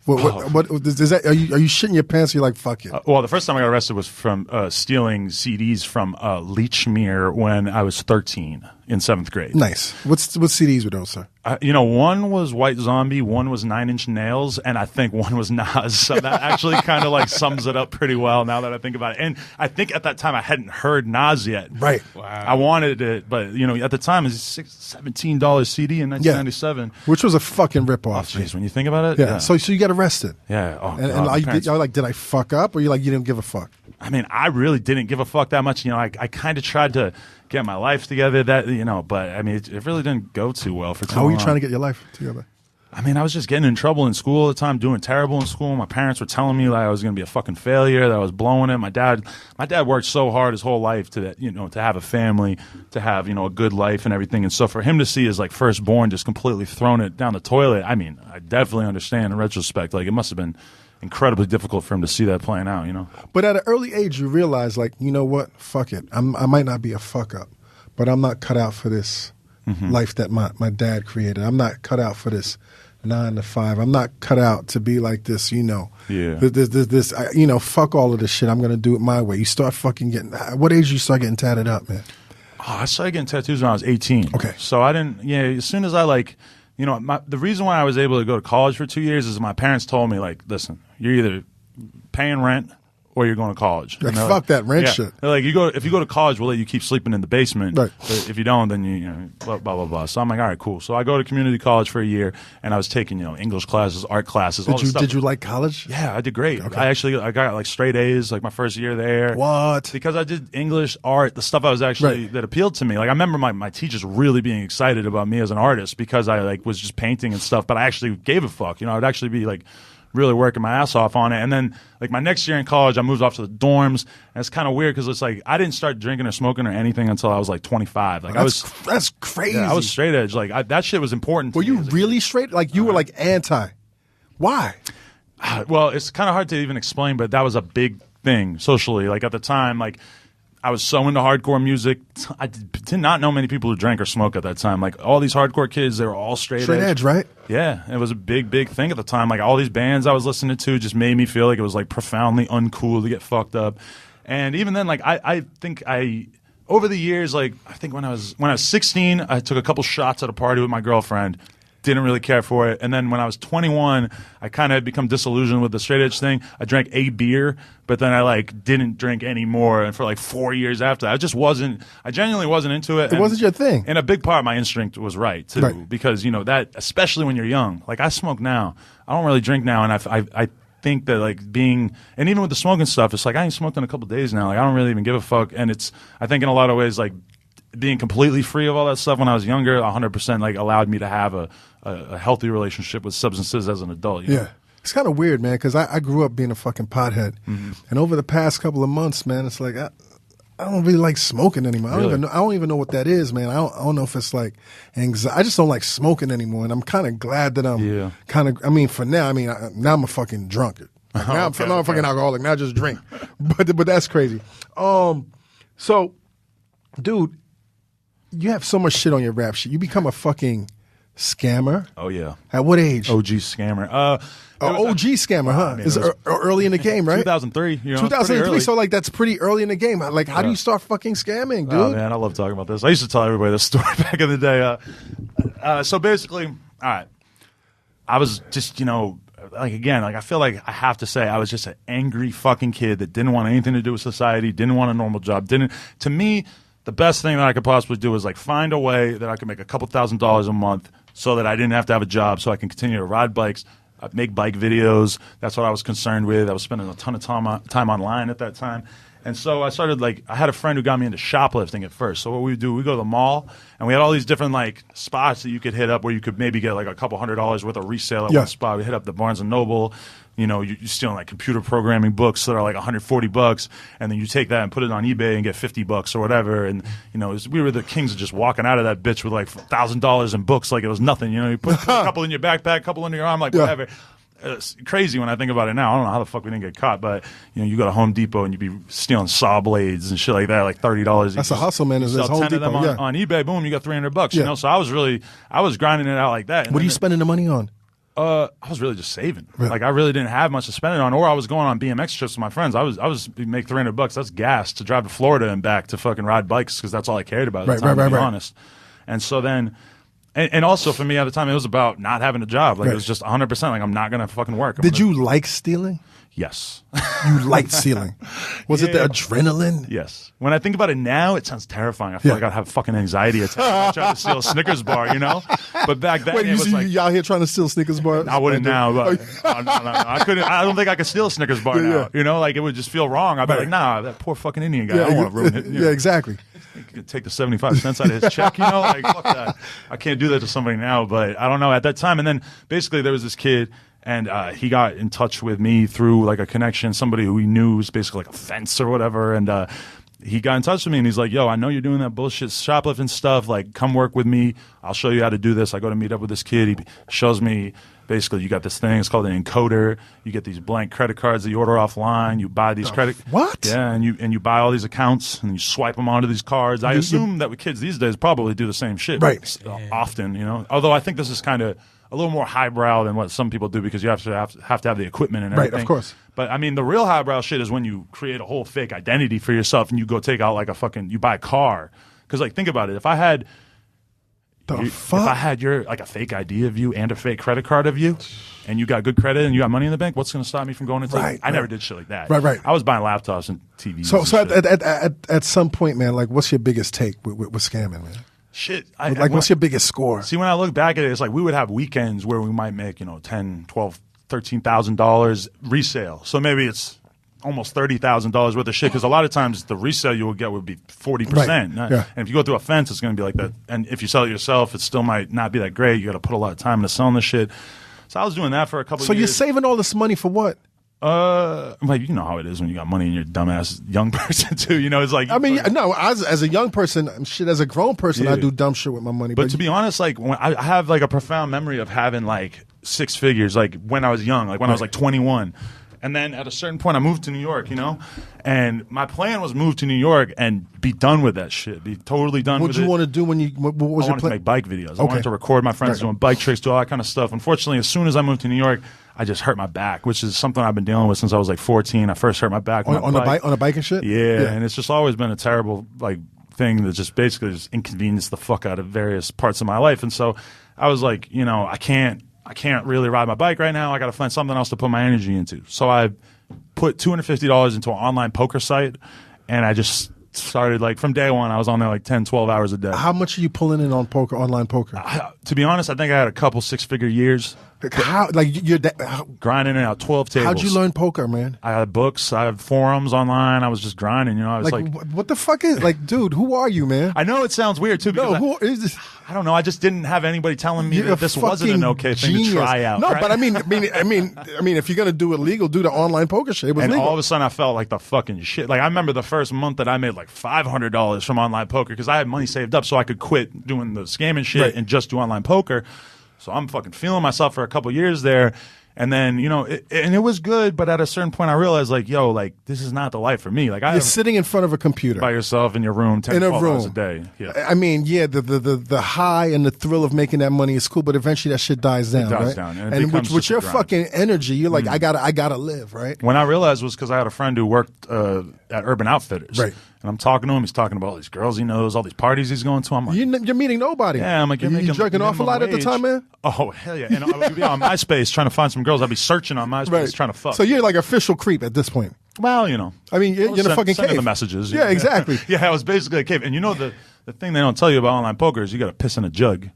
What is that? Are you shitting your pants? Or you're like, fuck it. Well, the first time I got arrested was from stealing CDs from Lechmere when I was 13 in 7th grade. Nice. What CDs were those, sir? One was White Zombie, one was 9 Inch Nails, and I think one was Nas. So that actually kind of like sums it up pretty well now that I think about it. And I think at that time I hadn't heard Nas yet. Right. Wow. I wanted it, but at the time it was a $17 CD in 1997, which was a fucking ripoff. Oh, jeez, when you think about it. Yeah. So you got arrested. Yeah. Oh, and y'all like, did I fuck up, or you didn't give a fuck? I mean, I really didn't give a fuck that much. I kind of tried to get my life together, but I mean, it really didn't go too well for too long. How were you trying to get your life together? I mean, I was just getting in trouble in school all the time, doing terrible in school. My parents were telling me like I was going to be a fucking failure, that I was blowing it. My dad worked so hard his whole life to have a family, to have, a good life and everything. And so for him to see his like firstborn just completely thrown it down the toilet, I mean, I definitely understand in retrospect. Like, it must have been incredibly difficult for him to see that playing out, But at an early age, you realize, like, you know what? Fuck it. I might not be a fuck up, but I'm not cut out for this life that my dad created. I'm not cut out for this 9 to 5. I'm not cut out to be like this, This, fuck all of this shit. I'm going to do it my way. You start fucking what age you start getting tatted up, man? Oh, I started getting tattoos when I was 18. Okay. So I didn't, as soon as I the reason why I was able to go to college for 2 years is my parents told me, like, listen, you're either paying rent or you're going to college. Like, fuck that rent shit. They're like, if you go to college, we'll let you keep sleeping in the basement. Right. But if you don't, then blah, blah, blah, blah. So I'm like, all right, cool. So I go to community college for a year, and I was taking, English classes, art classes, all this stuff. Did you like college? Yeah, I did great. Okay. I got like straight A's like my first year there. What? Because I did English, art, the stuff I was actually that appealed to me. Like, I remember my teachers really being excited about me as an artist because I like was just painting and stuff, but I actually gave a fuck. I would actually be like really working my ass off on it. And then like my next year in college, I moved off to the dorms, and it's kind of weird because it's like I didn't start drinking or smoking or anything until I was like 25. Like, that's crazy. Yeah, I was straight edge. Like, that shit was important to me. Were you really kid. Straight? Like, you were like anti? Why? Well, it's kind of hard to even explain, but that was a big thing socially. Like, at the time, like, I was so into hardcore music. I did not know many people who drank or smoked at that time. Like, all these hardcore kids, they were all straight edge, right? Yeah, it was a big thing at the time. Like, all these bands I was listening to just made me feel like it was like profoundly uncool to get fucked up. And even then, like, I think over the years, like, I think when I was 16, I took a couple shots at a party with my girlfriend. didn't really care for it. And then when I was 21, I kind of had become disillusioned with the straight edge thing. I drank a beer, but then I like didn't drink any more. And for like 4 years after, I genuinely wasn't into it. It wasn't your thing. And a big part of my instinct was right too, because that, especially when you're young, like I smoke now, I don't really drink now. And I think that like and even with the smoking stuff, it's like I ain't smoked in a couple days now. Like I don't really even give a fuck. And I think in a lot of ways, like being completely free of all that stuff when I was younger, 100% like allowed me to have a healthy relationship with substances as an adult. You know? Yeah. It's kind of weird, man, because I grew up being a fucking pothead. Mm-hmm. And over the past couple of months, man, it's like I don't really like smoking anymore. I don't even know what that is, man. I don't know if it's like anxiety. I just don't like smoking anymore. And I'm kind of glad that I'm for now, now I'm a fucking drunkard. Like, now I'm a fucking alcoholic. Now I just drink. But that's crazy. So, dude, you have so much shit on your rap sheet. You become a fucking scammer. Oh, yeah. At what age? OG scammer. OG scammer, huh? It's early in the game, right? 2003. 2003, so like that's pretty early in the game. Like, how do you start fucking scamming, dude? Oh, man, I love talking about this. I used to tell everybody this story back in the day. So basically, all right, I was just, I feel like I have to say I was just an angry fucking kid that didn't want anything to do with society, didn't want a normal job. To me, the best thing that I could possibly do was like find a way that I could make a couple $1,000s a month so that I didn't have to have a job, so I can continue to ride bikes, make bike videos. That's what I was concerned with. I was spending a ton of time online at that time. And so I started I had a friend who got me into shoplifting at first. So what we do, we go to the mall, and we had all these different spots that you could hit up where you could maybe get like a couple $100s worth of resale at one spot. We hit up the Barnes & Noble. You're stealing like computer programming books that are like $140, and then you take that and put it on eBay and get $50 or whatever. And we were the kings of just walking out of that bitch with like $1,000 in books like it was nothing. You put a couple in your backpack, a couple under your arm, like whatever. It's crazy when I think about it now. I don't know how the fuck we didn't get caught, but you go to Home Depot and you be stealing saw blades and shit like that, like $30. That's a hustle, man. Sell Home 10 Depot, of them on eBay. Boom, you got $300. So I was grinding it out like that. And what are you spending the money on? I was really just saving. Really? Like I really didn't have much to spend it on, or I was going on BMX trips with my friends. I was make $300. That's gas to drive to Florida and back to fucking ride bikes because that's all I cared about at the time, to be honest. And so then. And also for me at the time, it was about not having a job. Like it was just 100%. Like I'm not gonna fucking work. Did you like stealing? Yes. You liked stealing. Was it the adrenaline? Yes. When I think about it now, it sounds terrifying. I feel like I'd have fucking anxiety attacks. I tried to steal a Snickers bar, But back then, it was like you out here trying to steal Snickers bars. I wouldn't now, but no, I couldn't. I don't think I could steal a Snickers bar now. It would just feel wrong. I'd be like, nah, that poor fucking Indian guy. I don't want to ruin it. Yeah, exactly. Take the 75 cents out of his check, like fuck that. I can't do that to somebody now, but I don't know at that time. And then basically there was this kid, and he got in touch with me through like a connection, somebody who he knew was basically like a fence or whatever, and he got in touch with me and he's like, yo, I know you're doing that bullshit shoplifting stuff, like come work with me, I'll show you how to do this. I go to meet up with this kid, he shows me basically you got this thing, it's called an encoder. You get these blank credit cards that you order offline. You buy these What? Yeah, and you buy all these accounts and you swipe them onto these cards. I assume that with kids these days probably do the same shit. Right. Often, Although I think this is kind of a little more highbrow than what some people do because you have to have the equipment and everything. Right, of course. But I mean, the real highbrow shit is when you create a whole fake identity for yourself and you go take out like you buy a car. Because like think about it, if I had if I had a fake ID of you and a fake credit card of you, and you got good credit and you got money in the bank, what's going to stop me from going into? I never did shit like that. Right. I was buying laptops and TVs. So at some point, man, like, what's your biggest take with scamming, man? Shit. What's your biggest score? See, when I look back at it, it's like we would have weekends where we might make $10,000, $12,000, $13,000 resale. So maybe it's almost $30,000 worth of shit because a lot of times the resale you will get would be 40%. Right. And if you go through a fence, it's going to be like that. And if you sell it yourself, it still might not be that great. You got to put a lot of time into selling the shit. So I was doing that for a couple of years. So you're saving all this money for what? Like you know how it is when you got money and you're a dumbass young person too. It's like no. As a young person, as a grown person, I do dumb shit with my money. But to be honest, like when I have like a profound memory of having like six figures, like when I was young, like when I was like 21. And then at a certain point, I moved to New York, and my plan was move to New York and be done with that shit, be totally done with it. What did you want to do when you? What was your plan? I wanted to make bike videos. I wanted to record my friends doing bike tricks, do all that kind of stuff. Unfortunately, as soon as I moved to New York, I just hurt my back, which is something I've been dealing with since I was like 14. I first hurt my back on a bike and shit. Yeah, and it's just always been a terrible thing that just basically just inconvenienced the fuck out of various parts of my life. And so I was like, you know, I can't really ride my bike right now. I got to find something else to put my energy into. So I put $250 into an online poker site, and I just started, like, from day one, I was on there like 10, 12 hours a day. How much are you pulling in on poker, online poker? To be honest, I think I had a couple 6-figure years. How, like, you're grinding out 12 tables. How'd you learn poker, man? I had books, I had forums online. I was just grinding, you know. I was like what the fuck is, like, dude, who are you, man? I know it sounds weird too. Because who is this? I don't know. I just didn't have anybody telling me that this wasn't an okay thing to try out. No, right? but I mean, if you're gonna do it legal, do the online poker shit. It was legal. All of a sudden, I felt like the fucking shit. Like, I remember the first month that I made like $500 from online poker because I had money saved up so I could quit doing the scamming shit and just do online poker. So I'm fucking feeling myself for a couple years there. And then, you know, it was good, but at a certain point I realized, like, yo, like, this is not the life for me. Like, you're sitting in front of a computer by yourself in your room 10, 12 hours a day. Yeah. I mean, yeah, the high and the thrill of making that money is cool, but eventually that shit dies down, it dies right? down. And with your fucking energy, you're like, I gotta live, right? When I realized was because I had a friend who worked at Urban Outfitters. Right. And I'm talking to him. He's talking about all these girls he knows, all these parties he's going to. I'm like, you're meeting nobody. Yeah, I'm like, you jerking off a lot at the time, man? Oh, hell yeah. And I would be on MySpace trying to find some girls. I'd be searching on MySpace trying to fuck. So you're like official creep at this point. Well, you know. I mean, you're in a fucking sending cave. the messages. Yeah, exactly. Yeah, I was basically a cave. And you know, the thing they don't tell you about online poker is you got to piss in a jug.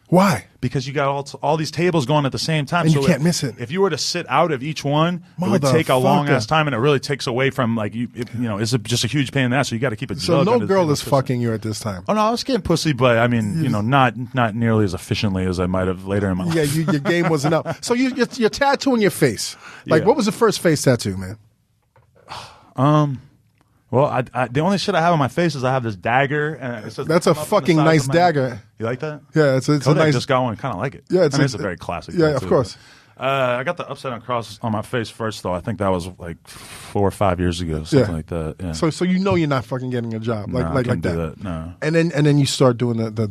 Why? Because you got all these tables going at the same time. And you can't miss it. If you were to sit out of each one, it would take a long-ass time, and it really takes away from, like, you know, it's just a huge pain in the ass, so you got to keep a jug. So no girl is fucking you at this time? Oh, no, I was getting pussy, but, I mean, you know, not nearly as efficiently as I might have later in my life. Yeah, your game wasn't up. So you're tattooing your face. Like, what was the first face tattoo, man? Well, the only shit I have on my face is I have this dagger. And it says, that's a fucking nice dagger. You like that? Yeah, it's a nice. Just got one. Kind of like it. Yeah, it's a very classic. Yeah, of course. I got the upside down cross on my face first, though. I think that was like 4 or 5 years ago, something like that. Yeah. So you know you're not fucking getting a job like that. Do that. No. And then you start doing the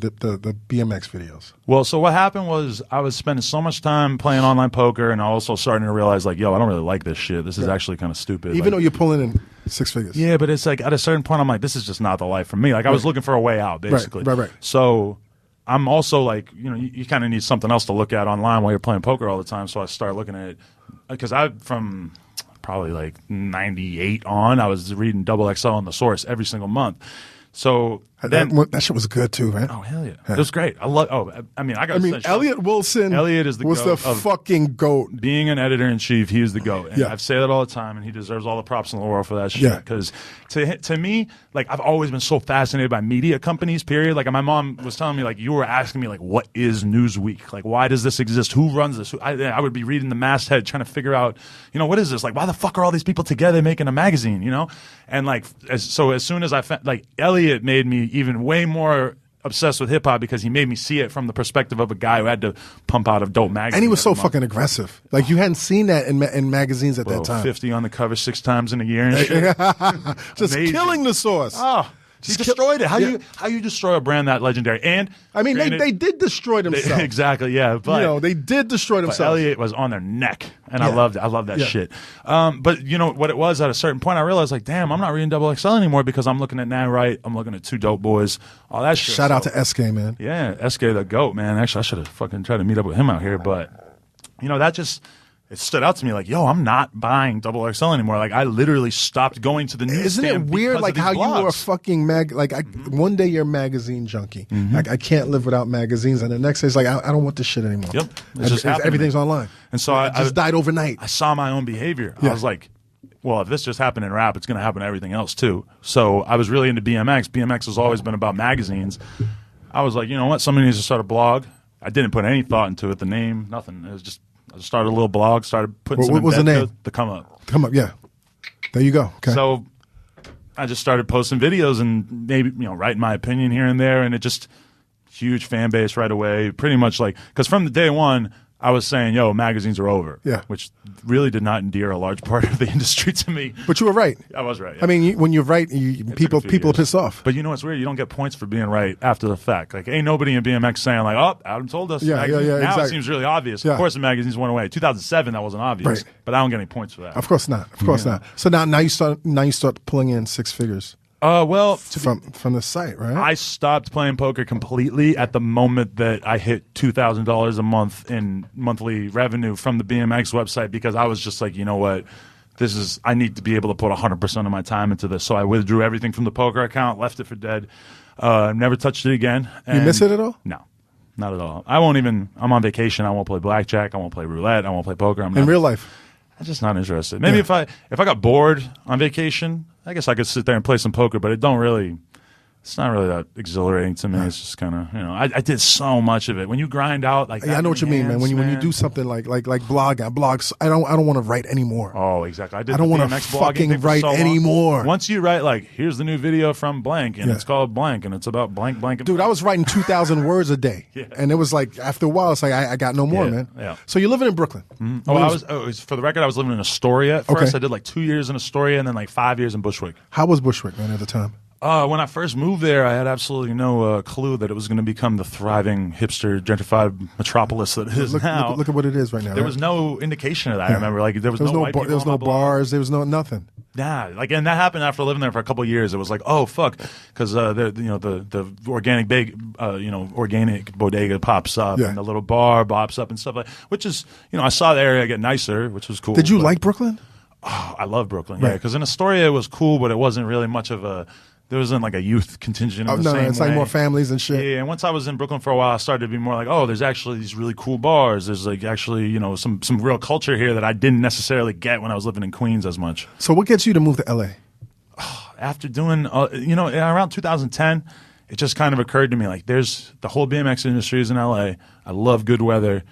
BMX videos. Well, so what happened was I was spending so much time playing online poker, and also starting to realize, like, yo, I don't really like this shit. This is actually kind of stupid. Even though you're pulling in 6 figures. Yeah, but it's like at a certain point, I'm like, this is just not the life for me. Like, I was looking for a way out, basically. Right. So I'm also like, you know, you kind of need something else to look at online while you're playing poker all the time. So I started looking at it because from probably like 98 on, I was reading XXL on the Source every single month. So that shit was good too, man. Oh hell yeah, it was great. I love. Elliot Wilson. Elliot is the fucking goat. Being an editor in chief, he is the goat. And I say that all the time, and he deserves all the props in the world for that shit. Because to me, like, I've always been so fascinated by media companies. Period. Like, my mom was telling me, like, you were asking me, like, what is Newsweek? Like, why does this exist? Who runs this? I would be reading the masthead trying to figure out, you know, what is this? Like, why the fuck are all these people together making a magazine? You know, and like, as soon as I found, like, Elliot made me even way more obsessed with hip hop because he made me see it from the perspective of a guy who had to pump out a dope magazine. And he was so fucking aggressive. Like, you hadn't seen that in magazines at that time. 50 on the cover 6 times in a year and shit. Just killing the Source. Oh. He destroyed it. How you destroy a brand that legendary? And I mean, they did destroy themselves. Exactly, yeah. But, you know, they did destroy themselves. Elliot was on their neck, and I loved it. I love that shit. But you know what it was? At a certain point, I realized, like, damn, I'm not reading XXL anymore because I'm looking at Now Right. I'm looking at 2 Dope Boys. All that shit. Shout out to SK, man. Yeah, SK the GOAT, man. Actually, I should have fucking tried to meet up with him out here, but you know, that just. It stood out to me like, yo, I'm not buying XXL anymore. Like, I literally stopped going to the newsstand. Isn't it weird, like, how blogs. you were a fucking one day you're a magazine junkie. Like, I can't live without magazines, and the next day it's like, I don't want this shit anymore. Yep, everything's online, and so I just died overnight. I saw my own behavior. I was like, well, if this just happened in rap, it's going to happen to everything else too. So I was really into BMX. BMX has always been about magazines. I was like, you know what? Somebody needs to start a blog. I didn't put any thought into it. The name, nothing. It was just. I started a little blog, started putting some. What was the name? The Come Up. Come Up, yeah. There you go. Okay. So I just started posting videos and maybe, you know, writing my opinion here and there, and it just huge fan base right away. Pretty much like, because from the day one, I was saying, yo, magazines are over. Yeah. Which really did not endear a large part of the industry to me. But you were right. I was right. Yeah. I mean, when you're right, people are pissed off. But you know what's weird? You don't get points for being right after the fact. Like, ain't nobody in BMX saying, like, oh, Adam told us. Yeah, now exactly. It seems really obvious. Yeah. Of course, the magazines went away. 2007, that wasn't obvious. Right. But I don't get any points for that. Of course not. Of course not. So now you start pulling in 6 figures. Well, from the site, right? I stopped playing poker completely at the moment that I hit $2,000 a month in monthly revenue from the BMX website, because I was just like, you know what, I need to be able to put 100% of my time into this. So I withdrew everything from the poker account, left it for dead, never touched it again. You miss it at all? No. Not at all. I'm on vacation. I won't play blackjack. I won't play roulette. I won't play poker. In real life? I'm just not interested. Maybe if I got bored on vacation, I guess I could sit there and play some poker, but it's not really that exhilarating to me. It's just kind of, I did so much of it. When you grind out, like, I know what you mean, man. When you do something like blogs, I don't want to write anymore. Oh, exactly. I don't want to fucking write anymore. Once you write, like, here's the new video from blank, and it's called blank, and it's about blank, blank. Dude, I was writing 2,000 words a day, and it was like, after a while, it's like I got no more, man. Yeah. So you're living in Brooklyn? Mm-hmm. For the record, I was living in Astoria at first. Okay. I did like 2 years in Astoria, and then like 5 years in Bushwick. How was Bushwick, man, at the time? When I first moved there, I had absolutely no clue that it was going to become the thriving, hipster, gentrified metropolis that it is now. Look at what it is right now. There was no indication of that. I remember, like, there was no white people there was no bars. There was nothing. Yeah, like, and that happened after living there for a couple of years. It was like, oh fuck, because the organic bodega pops up, and the little bar pops up and stuff like. Which is, I saw the area get nicer, which was cool. Did you like Brooklyn? Oh, I love Brooklyn. Right. Yeah, because in Astoria it was cool, but it wasn't really much of a. There wasn't like a youth contingent in the same it's way. like more families and shit. Yeah, and once I was in Brooklyn for a while, I started to be more like, oh, there's actually these really cool bars. There's like actually, some real culture here that I didn't necessarily get when I was living in Queens as much. So what gets you to move to LA? After doing, around 2010, it just kind of occurred to me, like, there's the whole BMX industry is in LA. I love good weather.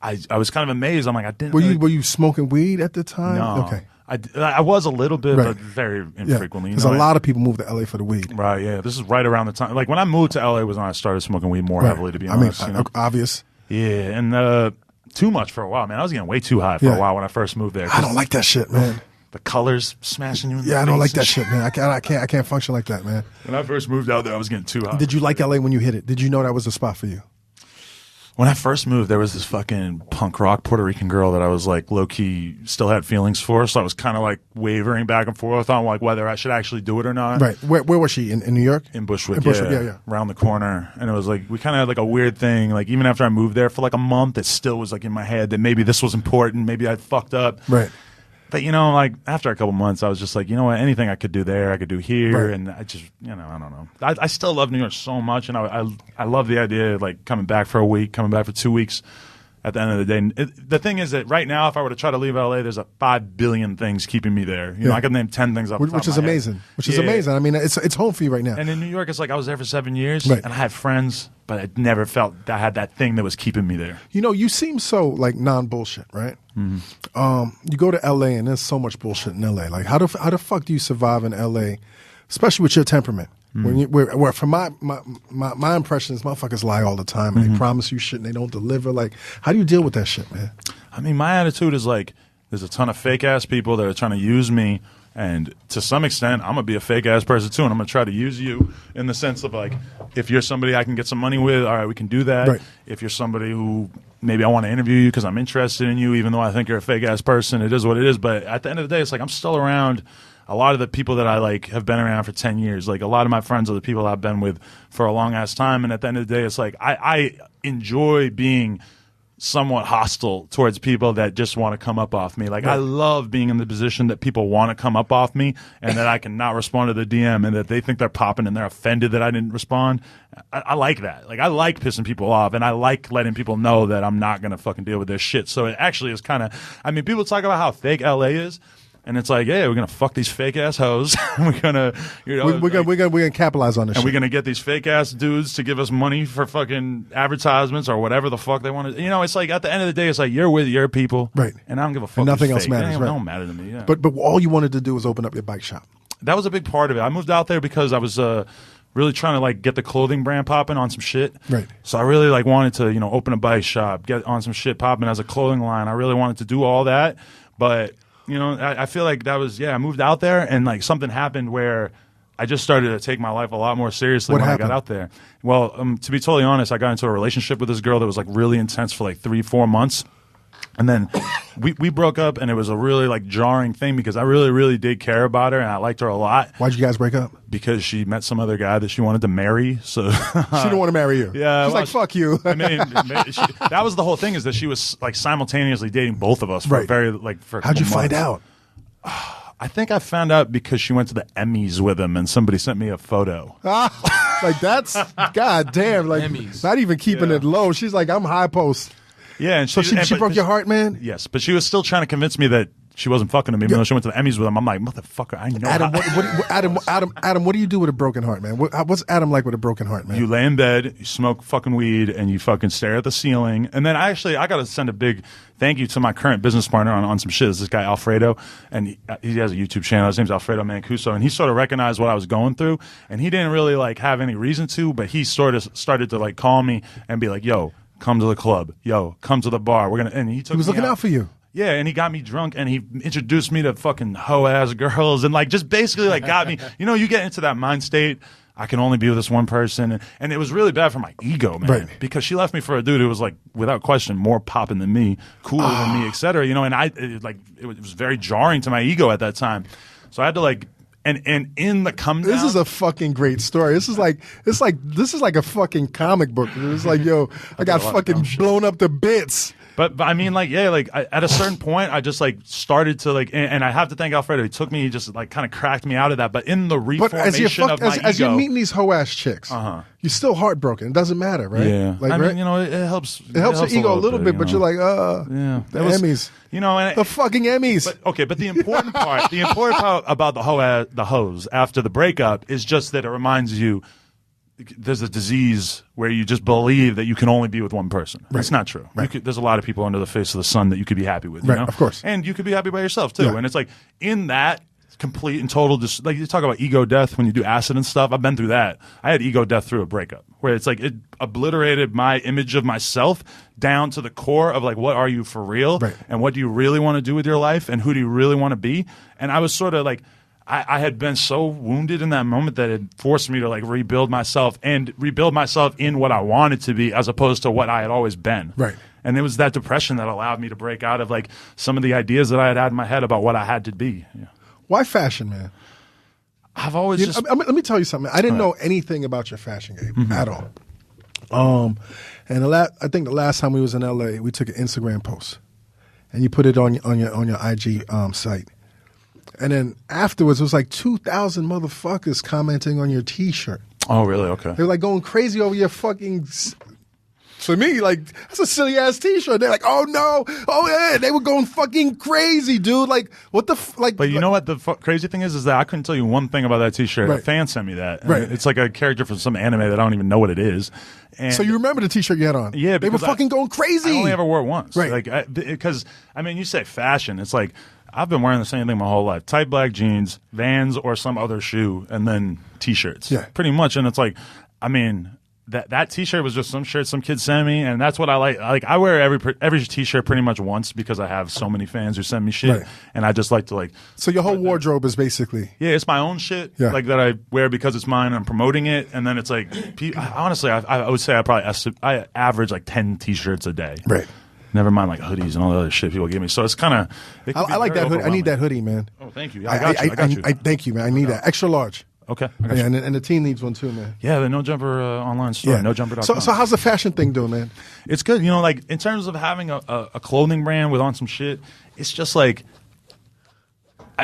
I was kind of amazed. I'm like, I didn't. Were you smoking weed at the time? No. Okay. I was a little bit, but very infrequently. Because a lot of people move to LA for the weed. Right, yeah. This is right around the time. Like, when I moved to LA was when I started smoking weed more heavily, to be honest. Obvious. Yeah, and too much for a while, man. I was getting way too high for a while when I first moved there. I don't like that shit, man. The colors smashing you in the face. I don't like that shit, man. I can't function like that, man. When I first moved out there, I was getting too high. Did you like LA when you hit it? Did you know that was a spot for you? When I first moved, there was this fucking punk rock Puerto Rican girl that I was like low-key still had feelings for, so I was kind of like wavering back and forth on like whether I should actually do it or not. Right. Where was she? In New York? In Bushwick, yeah. Around the corner. And it was like, we kind of had like a weird thing. Like, even after I moved there for like a month, it still was like in my head that maybe this was important. Maybe I fucked up. Right. But, like, after a couple months, I was just like, you know what, anything I could do there, I could do here. Right. And I just, I don't know. I still love New York so much, and I love the idea of, like, coming back for a week, coming back for 2 weeks at the end of the day. The thing is that right now, if I were to try to leave LA, there's 5 billion things keeping me there. I could name 10 things off the top which is of my amazing. head. Which is amazing. I mean, it's home for you right now. And in New York, it's like I was there for 7 years, right. and I had friends, but I never felt that I had that thing that was keeping me there. You seem so, like, non-bullshit, right? Mm-hmm. You go to LA, and there's so much bullshit in LA. Like, how the fuck do you survive in LA, especially with your temperament? Where from my impression is motherfuckers lie all the time and they promise you shit and they don't deliver. Like, how do you deal with that shit, man? I mean, my attitude is like, there's a ton of fake ass people that are trying to use me, and to some extent, I'm gonna be a fake ass person too, and I'm gonna try to use you in the sense of like, if you're somebody I can get some money with, all right, we can do that. Right. If you're somebody who maybe I want to interview you because I'm interested in you, even though I think you're a fake ass person, it is what it is. But at the end of the day, it's like I'm still around. A lot of the people that I like have been around for 10 years. Like, a lot of my friends are the people I've been with for a long ass time. And at the end of the day, it's like I enjoy being somewhat hostile towards people that just want to come up off me. Like, I love being in the position that people want to come up off me and that I can not respond to the DM and that they think they're popping and they're offended that I didn't respond. I like that. Like, I like pissing people off, and I like letting people know that I'm not going to fucking deal with their shit. So it actually is kind of, I mean, people talk about how fake LA is. And it's like, yeah, we're gonna fuck these fake ass hoes. We're gonna, we're gonna capitalize on this. And shit. we're gonna get these fake ass dudes to give us money for fucking advertisements or whatever the fuck they want to. It's like at the end of the day, it's like you're with your people, right? And I don't give a fuck. And nothing else fake. matters. It right? don't matter to me. Yeah. But all you wanted to do was open up your bike shop. That was a big part of it. I moved out there because I was really trying to like get the clothing brand popping on some shit. Right. So I really like wanted to open a bike shop, get on some shit popping as a clothing line. I really wanted to do all that, but. I feel like that was, I moved out there and like something happened where I just started to take my life a lot more seriously when I got out there. Well, to be totally honest, I got into a relationship with this girl that was like really intense for like 3-4 months. And then we broke up, and it was a really like jarring thing because I really, really did care about her, and I liked her a lot. Why'd you guys break up? Because she met some other guy that she wanted to marry. So she didn't want to marry you. Yeah, she's like, fuck you. I mean, that was the whole thing, is that she was like simultaneously dating both of us for for. How'd you find out? I think I found out because she went to the Emmys with him, and somebody sent me a photo. Like that's goddamn. Like Emmys. Not even keeping it low. She's like, I'm high post. Yeah, and so she broke your heart, man. Yes, but she was still trying to convince me that she wasn't fucking him, even though she went to the Emmys with him. I'm like, motherfucker, I know. Adam, what do you do with a broken heart, man? What's Adam like with a broken heart, man? You lay in bed, you smoke fucking weed, and you fucking stare at the ceiling. And then I got to send a big thank you to my current business partner on some shit. It's this guy Alfredo, and he has a YouTube channel. His name's Alfredo Mancuso, and he sort of recognized what I was going through, and he didn't really like have any reason to, but he sort of started to like call me and be like, yo, come to the club. Yo, come to the bar. And he was looking out for you. Yeah, and he got me drunk, and he introduced me to fucking hoe-ass girls, and like just basically like got me. You know, you get into that mind state. I can only be with this one person, and it was really bad for my ego, man. Right. Because she left me for a dude who was like, without question, more popping than me, cooler than me, etc. You know, and it was very jarring to my ego at that time. So I had to like. And in the come down, this is a fucking great story. This is like a fucking comic book. It's like, yo, I got fucking blown up to bits. But I mean, like, yeah, like at a certain point, I just like started to like, and I have to thank Alfredo. He took me, he just like kind of cracked me out of that. But in the reformation of my ego, as you're meeting these hoe ass chicks, you're still heartbroken. It doesn't matter, right? Yeah, like, I mean, you know, it helps. It helps your ego a little bit, but you're like, yeah, the Emmys. You know, and the fucking Emmys. But the important part, about the hoes after the breakup is just that it reminds you there's a disease where you just believe that you can only be with one person. Right. It's not true. Right. There's a lot of people under the face of the sun that you could be happy with. You know? Of course. And you could be happy by yourself too. Yeah. And it's like in that complete and total, like you talk about ego death when you do acid and stuff. I've been through that. I had ego death through a breakup where it's like it obliterated my image of myself down to the core of like, what are you for real? Right. And what do you really want to do with your life? And who do you really want to be? And I was sort of like, I had been so wounded in that moment that it forced me to like rebuild myself in what I wanted to be as opposed to what I had always been. Right. And it was that depression that allowed me to break out of like some of the ideas that I had in my head about what I had to be. Yeah. Why fashion, man? I've always let me tell you something. I didn't know anything about your fashion game at all. And I think the last time we was in LA, we took an Instagram post, and you put it on your IG site. And then afterwards, it was like 2,000 motherfuckers commenting on your T-shirt. Oh, really? Okay. They were like going crazy over your fucking. For me, like, that's a silly ass T-shirt. They're like, oh no, oh yeah. They were going fucking crazy, dude. Like, what the like? But you know what the crazy thing is that I couldn't tell you one thing about that T-shirt. Right. A fan sent me that. Right. It's like a character from some anime that I don't even know what it is. And so you remember the T-shirt you had on? Yeah, they were fucking going crazy. I only ever wore it once. Right. Like, because I mean, you say fashion, it's like. I've been wearing the same thing my whole life. Tight black jeans, Vans, or some other shoe, and then T-shirts. Yeah. Pretty much. And it's like, I mean, that T-shirt was just some shirt some kid sent me, and that's what I like. Like, I wear every T-shirt pretty much once because I have so many fans who send me shit, right. And I just like to like. So your whole wardrobe is basically. Yeah, it's my own shit, yeah. Like that I wear because it's mine. I'm promoting it, and then it's like, honestly, I would say I average like 10 T-shirts a day. Right. Never mind like hoodies and all the other shit people give me. So it's kind of. I like that hoodie. I need that hoodie, man. Oh, thank you. I got you. Thank you, man. I need that extra large. Okay. Yeah, and the team needs one too, man. Yeah, the No Jumper online store, yeah. NoJumper.com. So how's the fashion thing doing, man? It's good. You know, like in terms of having a clothing brand with on some shit, it's just like.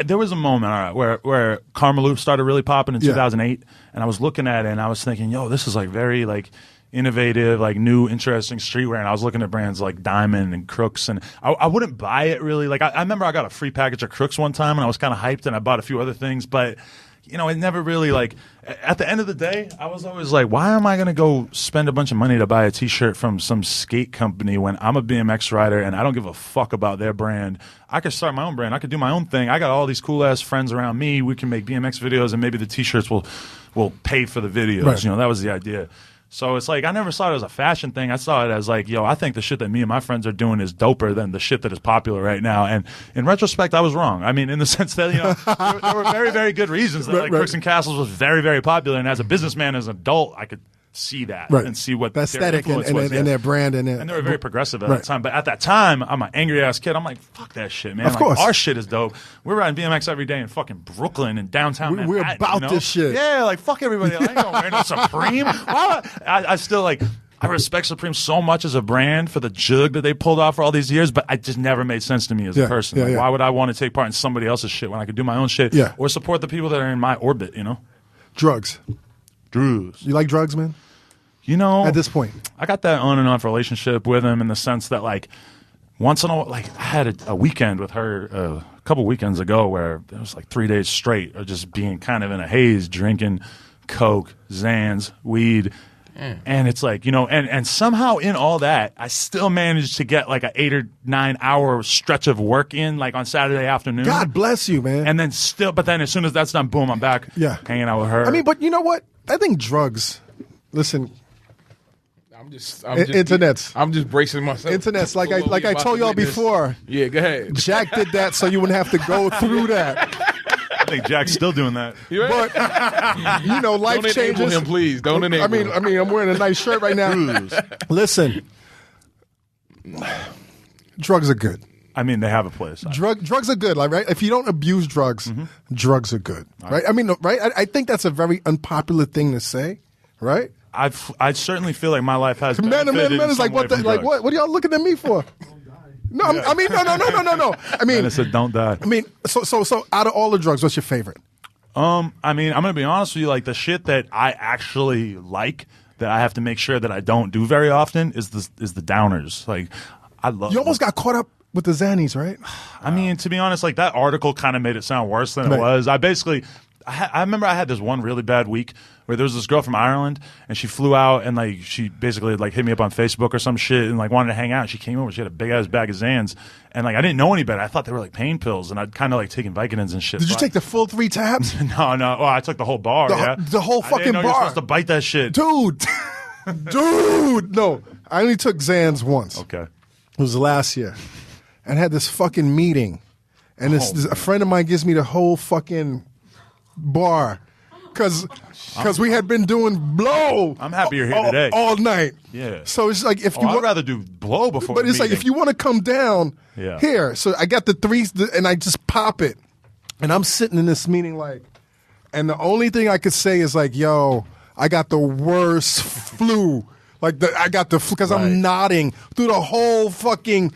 There was a moment, all right, where Karmaloo started really popping in 2008, and I was looking at it and I was thinking, yo, this is like very like. Innovative, like new, interesting streetwear, and I was looking at brands like Diamond and Crooks, and I wouldn't buy it really. Like I remember I got a free package of Crooks one time, and I was kind of hyped, and I bought a few other things, but you know, it never really like. At the end of the day, I was always like, why am I going to go spend a bunch of money to buy a T-shirt from some skate company when I'm a BMX rider and I don't give a fuck about their brand? I could start my own brand. I could do my own thing. I got all these cool ass friends around me. We can make BMX videos, and maybe the T-shirts will pay for the videos. Right. You know, that was the idea. So it's like I never saw it as a fashion thing. I saw it as like, yo, I think the shit that me and my friends are doing is doper than the shit that is popular right now. And in retrospect, I was wrong. I mean, in the sense that, you know, there were very, very good reasons that like Crooks and Castles was very, very popular. And as a businessman, as an adult, I could see that Right. and see what the their aesthetic influence was. and their brand and they were very progressive at Right. that time. But at that time, I'm an angry ass kid. I'm like, fuck that shit, man. Of course. Our shit is dope. We're riding BMX every day in fucking Brooklyn and downtown We're Manhattan, about you know? this shit. Yeah, like fuck everybody. I ain't gonna wear no Supreme. I still like. I respect Supreme so much as a brand for the jug that they pulled off for all these years, but it just never made sense to me as a person. Yeah, Like, yeah. why would I want to take part in somebody else's shit when I could do my own shit Yeah. or support the people that are in my orbit, you know? Drugs. Drews. You like drugs, man? You know, At this point, I got that on and off relationship with him in the sense that, like, once in a while, like, I had a weekend with her a couple weekends ago where it was like 3 days straight of just being kind of in a haze, drinking Coke, Xans, weed. And it's like, you know, and somehow in all that, I still managed to get like an 8 or 9 hour stretch of work in, like on Saturday afternoon. God bless you, man. And then but then as soon as that's done, boom, I'm back hanging out with her. I mean, but you know what? I think drugs. Listen, I'm just bracing myself. internet's like I told y'all before. Yeah, go ahead. Jack did that so you wouldn't have to go through that. I think Jack's still doing that. But you know, life Don't changes. enable him, please. Don't enable him. I mean, I'm wearing a nice shirt right now. Listen, drugs are good. I mean, they have a place. Drugs are good, like, right? If you don't abuse drugs, drugs are good, right? I mean, right? I think that's a very unpopular thing to say, right? I certainly feel like my life has Man benefited in is some like, what? way from drugs. What are y'all looking at me for? No, I mean, no. I mean, And I said, don't die. I mean, so out of all the drugs, what's your favorite? I mean, I'm gonna be honest with you. Like the shit that I actually like, that I have to make sure that I don't do very often, is the downers. Like, I love. You almost got caught up with the Xannies, right? I mean, to be honest, like that article kind of made it sound worse than it was. I remember I had this one really bad week where there was this girl from Ireland and she flew out and like she basically like hit me up on Facebook or some shit and like wanted to hang out. She came over, she had a big ass bag of Xans and like I didn't know any better. I thought they were like pain pills and I'd kind of like taken Vicodins and shit. Did you take the full 3 tabs? No. Well, I took the whole bar. The whole fucking I didn't know bar. You're supposed to bite that shit, dude. No, I only took Xans once. Okay. It was last year, and had this fucking meeting, and a friend of mine gives me the whole fucking bar. Because we had been doing blow. I'm happy you're here today. All night. Yeah. So it's like if you I'd rather do blow before. But it's like if you want to come down here. So I got the 3, and I just pop it, and I'm sitting in this meeting like, and the only thing I could say is like, yo, I got the worst flu. Like I got the flu because I'm nodding through the whole fucking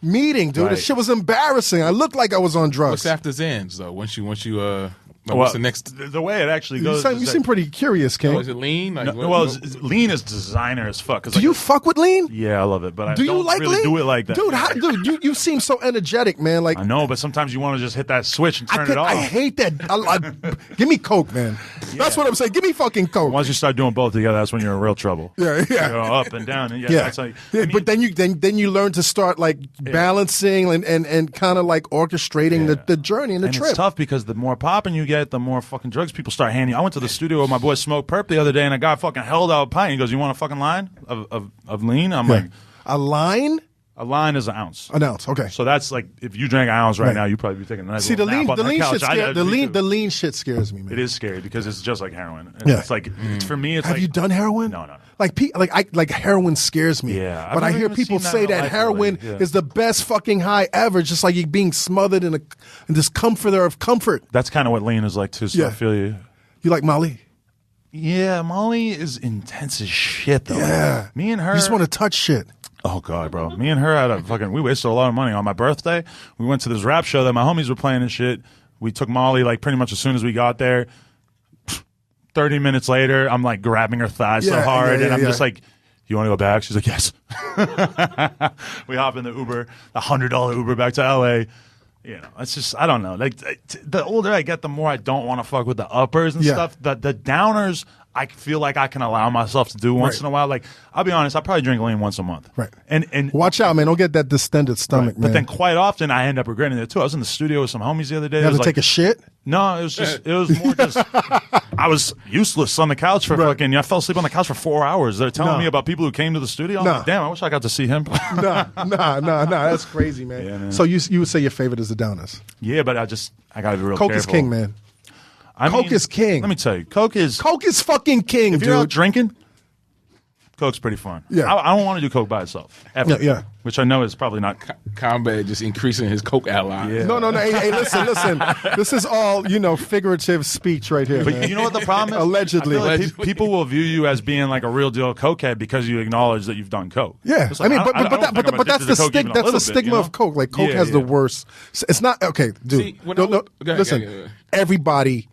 meeting, dude. Right. The shit was embarrassing. I looked like I was on drugs. What's after Xans though? Once you what's the next? The way it actually goes. You seem pretty curious, King. Is it lean? Like, lean is designer as fuck. Do you fuck with lean? Yeah, I love it, but do I don't you like really lean? do it like that. Dude, you seem so energetic, man. Like I know, but sometimes you want to just hit that switch and turn it off. I hate that. Give me Coke, man. That's what I'm saying. Give me fucking Coke. Once you start doing both together, that's when you're in real trouble. Yeah. You go up and down, and that's like. But then you learn to start like balancing and kind of like orchestrating the journey and the trip. It's tough because the more popping you get, the more fucking drugs people start handing you. I went to the studio with my boy Smoke Perp the other day, and a guy fucking held out a pint. He goes, "You want a fucking line of lean?" I'm like, a line? A line is an ounce. An ounce, okay. So that's like if you drank an ounce right now, you'd probably be taking a nice. See, the lean lean shit scares me, man. It is scary because it's just like heroin. And Yeah. It's like for me, it's Have like, you done heroin? No. Like heroin scares me. Yeah, but I I've hear never people seen that say in my that life, heroin really. Yeah. is the best fucking high ever, just like you being smothered in this comforter of comfort. That's kind of what lean is like too. So I feel you. You like Molly? Yeah, Molly is intense as shit though. Yeah. Me and her. You just want to touch shit. Oh God, bro! Me and her had we wasted a lot of money on my birthday. We went to this rap show that my homies were playing and shit. We took Molly like pretty much as soon as we got there. 30 minutes later, I'm like grabbing her thighs so hard, and I'm just like, "You want to go back?" She's like, "Yes." We hop in the Uber, the $100 Uber back to LA. You know, it's just I don't know. Like the older I get, the more I don't want to fuck with the uppers and stuff. The downers, I feel like I can allow myself to do once in a while. Like I'll be honest, I probably drink lean once a month. Right. And watch out, man. Don't get that distended stomach, man. But then quite often I end up regretting it too. I was in the studio with some homies the other day. You have to take a shit? No, it was more just I was useless on the couch for fucking. I fell asleep on the couch for 4 hours. They're telling me about people who came to the studio. I'm like, damn, I wish I got to see him. Nah. That's crazy, man. Yeah, man. So you would say your favorite is the downers? Yeah, but I gotta be real Coke careful. is king, man. Coke is king. Let me tell you, Coke is fucking king, if dude. you're out drinking, Coke's pretty fun. Yeah. I don't want to do Coke by itself. Ever. Yeah. Which I know is probably not. Combat just increasing his Coke ally. Yeah. No. Hey, listen. This is all, figurative speech right here. But man. you know what the problem is? Allegedly. I feel like people will view you as being like a real deal cokehead because you acknowledge that you've done Coke. Yeah. It's like, but that's the stigma of Coke. Like, Coke has the worst. It's not, okay, dude. Listen, everybody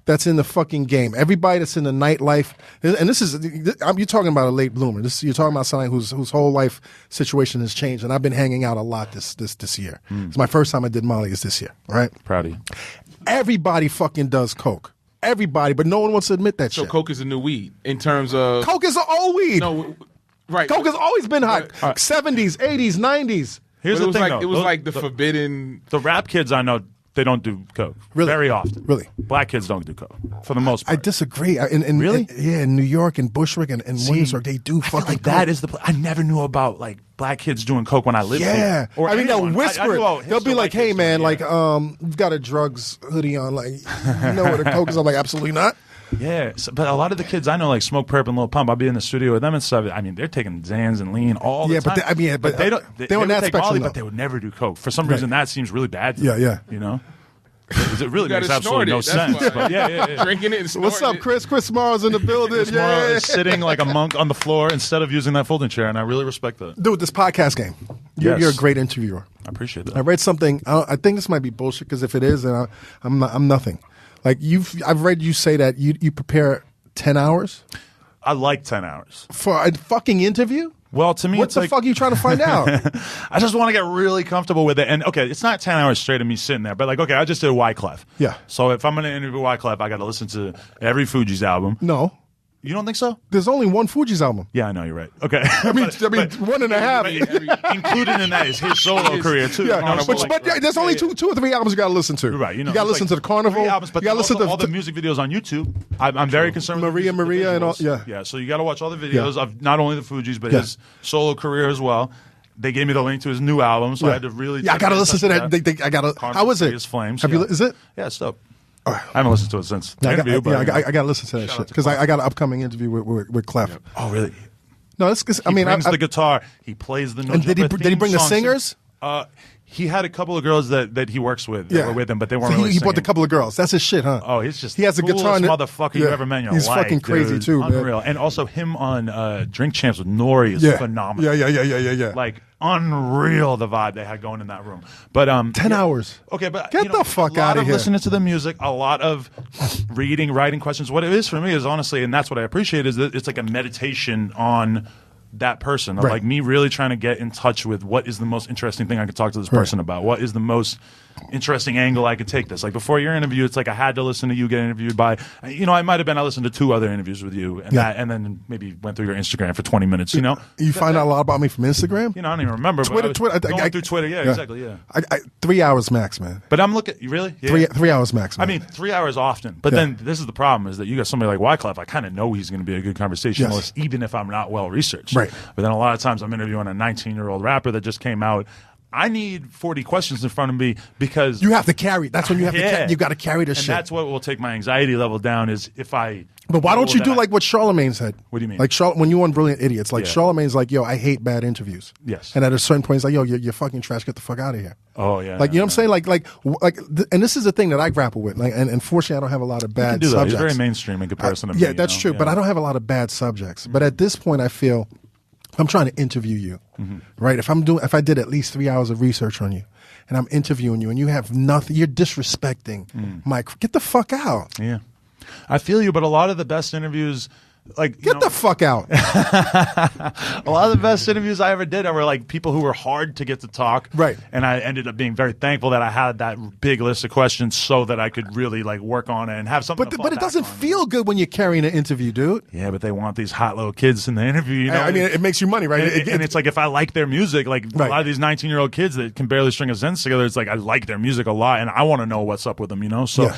that's in the fucking game, everybody that's in the nightlife, and you're talking about a late bloomer. You're talking about somebody whose whole life situation has changed, and I've been hanging out a lot this year. It's my first time I did Molly is this year, right? Proud of you. Everybody fucking does Coke. Everybody, but no one wants to admit that shit. So Coke is a new weed in terms of... Coke is an old weed. No, right. Coke has always been hot. 70s, 80s, 90s. Here's the thing, though. It was like the forbidden... The rap kids I know, they don't do Coke. Really? Very often. Really? Black kids don't do Coke, for the most part. I disagree. Really? In New York and Bushwick and Williamsburg, they do fucking like Coke. that is I never knew about like black kids doing Coke when I lived here. Or they'll whisper it. They'll be like, hey, man, like, you've got a drugs hoodie on. Like, you know what a Coke is? I'm like, absolutely not. Yeah, but a lot of the kids I know, like Smoke Perp and Lil Pump, I'll be in the studio with them and stuff. I mean, they're taking Xans and Lean all the time. But they don't. They on that take spectrum, Molly, but they would never do Coke. For some reason, that seems really bad to me. Yeah. You know? It really makes snort absolutely no it. That's sense. why. But yeah. Drinking it and snorting What's up, Chris? Chris Morrow's in the building. Chris Morrow is sitting like a monk on the floor instead of using that folding chair, and I really respect that. Dude, this podcast game. You're a great interviewer. I appreciate that. I read something. I think this might be bullshit because if it is, then I'm nothing. Like I've read you say that you prepare 10 hours. I like 10 hours for a fucking interview. Well, to me, what the fuck are you trying to find out? I just want to get really comfortable with it. And okay, it's not 10 hours straight of me sitting there, but like, okay, I just did Wyclef. Yeah. So if I'm going to interview Wyclef, I got to listen to every Fugees album. No. You don't think so? There's only one Fugees album. Yeah, I know, you're right. Okay. I mean, one and a half. Included in that is his solo career, too. Yeah, but there's only two or three albums you got to listen to. Right. You got to listen to the Carnival. Albums, but you got to listen to all the music videos on YouTube. I'm very concerned with Maria and all. Yeah. Yeah, so you got to watch all the videos of not only the Fugees, but his solo career as well. They gave me the link to his new album, so I had to really... Yeah, I got to listen to that. I got to... How is it? Flames. Is it? Yeah, it's dope. I haven't listened to it since the interview. I got to listen to that shit because I got an upcoming interview with Clef. Yep. Oh, really? No, it's because he brings the guitar. He plays the notes. And did he bring the singers? He had a couple of girls that he works with that were with him, but they weren't really He singing. brought a couple of girls. That's his shit, huh? Oh, he's just he has a guitar. Motherfucker you ever met in your life. He's fucking crazy dude. too, Unreal. man. And also him on Drink Champs with Nori is phenomenal. Yeah. Like unreal the vibe they had going in that room. But 10 hours. Okay, but get the fuck out of here. Listening to the music, a lot of reading, writing questions. What it is for me is honestly, and that's what I appreciate, is that it's like a meditation on that person, of like me really trying to get in touch with what is the most interesting thing I could talk to this person about. What is the most interesting angle I could take this. Like before your interview, it's like I had to listen to you get interviewed by, I might have been, I listened to 2 other interviews with you and and then maybe went through your Instagram for 20 minutes, You find out a lot about me from Instagram? I don't even remember. Twitter. Going through Twitter, exactly, yeah. 3 hours max, man. But I'm looking, really? Yeah. 3 hours max, man. I mean, 3 hours often. But then this is the problem, is that you got somebody like Wyclef, I kind of know he's going to be a good conversationalist, even if I'm not well researched. Right. But then a lot of times I'm interviewing a 19-year-old rapper that just came out. I need 40 questions in front of me because you have to carry. That's when you have to. You got to carry this shit. And that's what will take my anxiety level down. Is if I. But why don't you do like what Charlemagne said? What do you mean? Like when you on Brilliant Idiots, like Charlemagne's like, yo, I hate bad interviews. Yes. And at a certain point, he's like, yo, you're fucking trash. Get the fuck out of here. Oh yeah. Like you know what I'm saying? And this is the thing that I grapple with. Like, and unfortunately, I don't have a lot of bad subjects. He's very mainstream in comparison to me. Yeah, that's true. But I don't have a lot of bad subjects. But at this point, I feel. I'm trying to interview you, right? If I did at least 3 hours of research on you, and I'm interviewing you, and you have nothing, you're disrespecting get the fuck out. Yeah, I feel you, but a lot of the best interviews, get the fuck out. A lot of the best interviews I ever did were like people who were hard to get to talk, right? And I ended up being very thankful that I had that big list of questions so that I could really work on it and have something. But it doesn't feel good when you're carrying an interview, dude. Yeah, but they want these hot little kids in the interview. I mean, it makes you money, right? And it's like if I like their music, a lot of these 19-year-old kids that can barely string a sentence together, it's like I like their music a lot, and I want to know what's up with them, So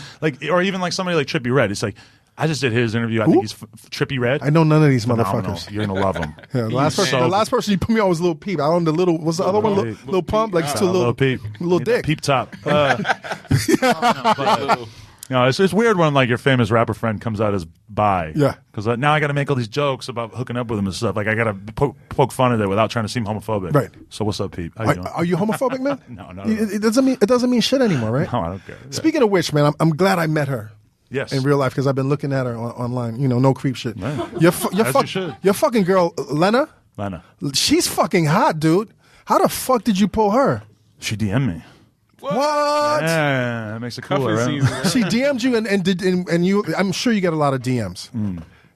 or even like somebody like Trippie Redd, it's like. I just did his interview. I think he's Trippie Redd. I know none of these motherfuckers. You're gonna love him. Yeah, the last person you put me on was Lil Peep. I don't know what's the other one? Lil Pump, like still Lil Peep, Lil Dick, Peep Top. No, it's weird when like your famous rapper friend comes out as bi. Yeah. Because now I got to make all these jokes about hooking up with him and stuff. Like I got to poke fun at it without trying to seem homophobic. Right. So what's up, Pete? How you doing? Are you homophobic, man? No. It doesn't mean shit anymore, right? No, I don't care. Yeah. Speaking of which, man, I'm glad I met her. Yes. In real life, because I've been looking at her online. You know, no creep shit. Right. Your fucking girl, Lena. She's fucking hot, dude. How the fuck did you pull her? She DM'd me. What? Yeah, that makes it cooler, right? She DM'd you and you. I'm sure you get a lot of DMs.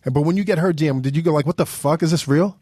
But when you get her DM, did you go like, "What the fuck? Is this real?"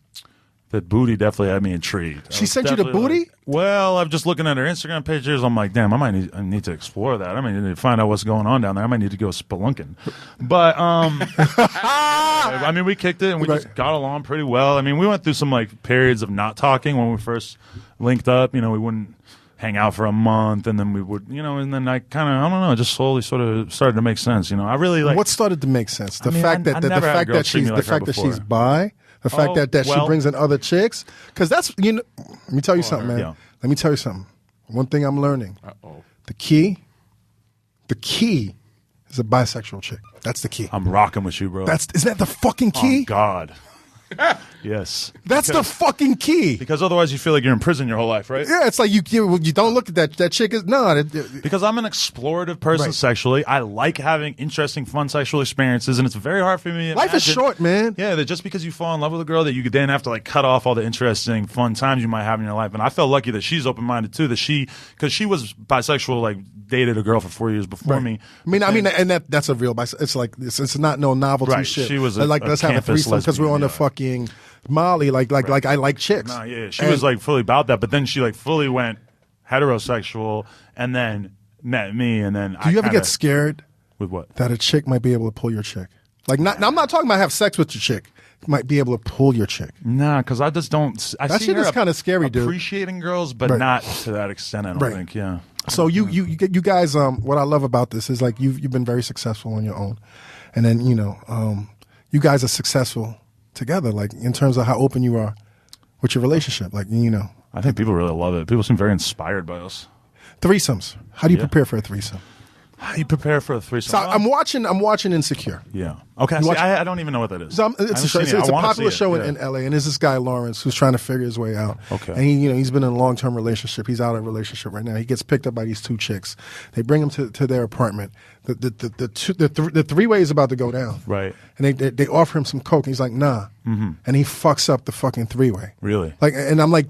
That booty definitely had me intrigued. She sent you the booty? Like, well, I'm just looking at her Instagram pictures. I'm like, damn, I need to explore that. I might need to find out what's going on down there. I might need to go spelunking. But I mean, we kicked it and we just got along pretty well. I mean, we went through some like periods of not talking when we first linked up. You know, we wouldn't hang out for a month, and then we would, you know, and then I kind of, I don't know, just slowly sort of started to make sense. You know, I really like. What started to make sense? The fact that she's bi. The fact that she brings in other chicks, because that's, you know. Let me tell you something, man. Yeah. Let me tell you something. One thing I'm learning. The key is a bisexual chick. That's the key. I'm rocking with you, bro. Isn't that the fucking key? Oh God. Yes. That's the fucking key. Because otherwise you feel like you're in prison your whole life, right? Yeah, it's like you don't look at that chick as because I'm an explorative person sexually. I like having interesting, fun sexual experiences, and it's very hard for me to Life is short, man. Yeah, that just because you fall in love with a girl that you could then have to like cut off all the interesting, fun times you might have in your life. And I felt lucky that she's open-minded too, because she was bisexual, like dated a girl for 4 years before me. I mean, and that's a real bisexual. It's like it's not no novelty shit. She was like let's have a threesome because we're on the fucking Molly, like I like chicks. No, yeah, she was like fully about that, but then she like fully went heterosexual, and then met me, and then. Do you ever get scared with what? That a chick might be able to pull your chick? Like, now I'm not talking about have sex with your chick. Might be able to pull your chick. Nah, because I just don't. That shit is kind of scary, dude. Appreciating girls, but not to that extent. I don't think. Yeah. So you guys, what I love about this is like you've been very successful on your own, and then you guys are successful together, like in terms of how open you are with your relationship, like I think people really love it. People seem very inspired by us. Threesomes. How do you prepare for a threesome? How do you prepare for a threesome? So I'm watching Insecure. Yeah. Okay. I don't even know what that is. So it's a popular show in LA, and there's this guy Lawrence who's trying to figure his way out. Okay. And he's been in a long-term relationship. He's out of a relationship right now. He gets picked up by these two chicks. They bring him to their apartment. The three-way is about to go down. Right. And they offer him some coke, and he's like, nah. Mm-hmm. And he fucks up the fucking three-way. Really? Like, and I'm like,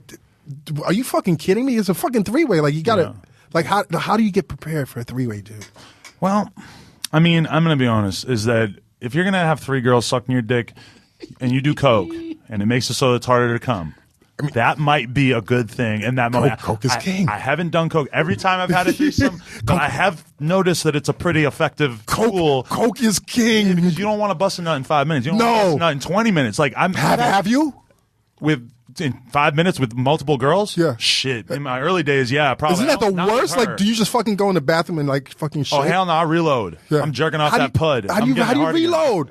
are you fucking kidding me? It's a fucking three-way. Like, you gotta. Yeah. Like, how do you get prepared for a three-way, dude? Well, I mean, I'm going to be honest, is that if you're going to have 3 girls sucking your dick and you do coke and it makes it so it's harder to come, that might be a good thing in that moment. Coke is king. I haven't done coke every time I've had a threesome, but I have noticed that it's a pretty effective tool. Coke is king. Because you don't want to bust a nut in 5 minutes. You don't want to bust a nut in 20 minutes. Like have you? In 5 minutes with multiple girls? Yeah. Shit. In my early days, yeah, probably. Isn't that the worst? Like, do you just fucking go in the bathroom and like fucking shit? Oh, hell no, I reload. Yeah. I'm jerking off that pud. How do you reload?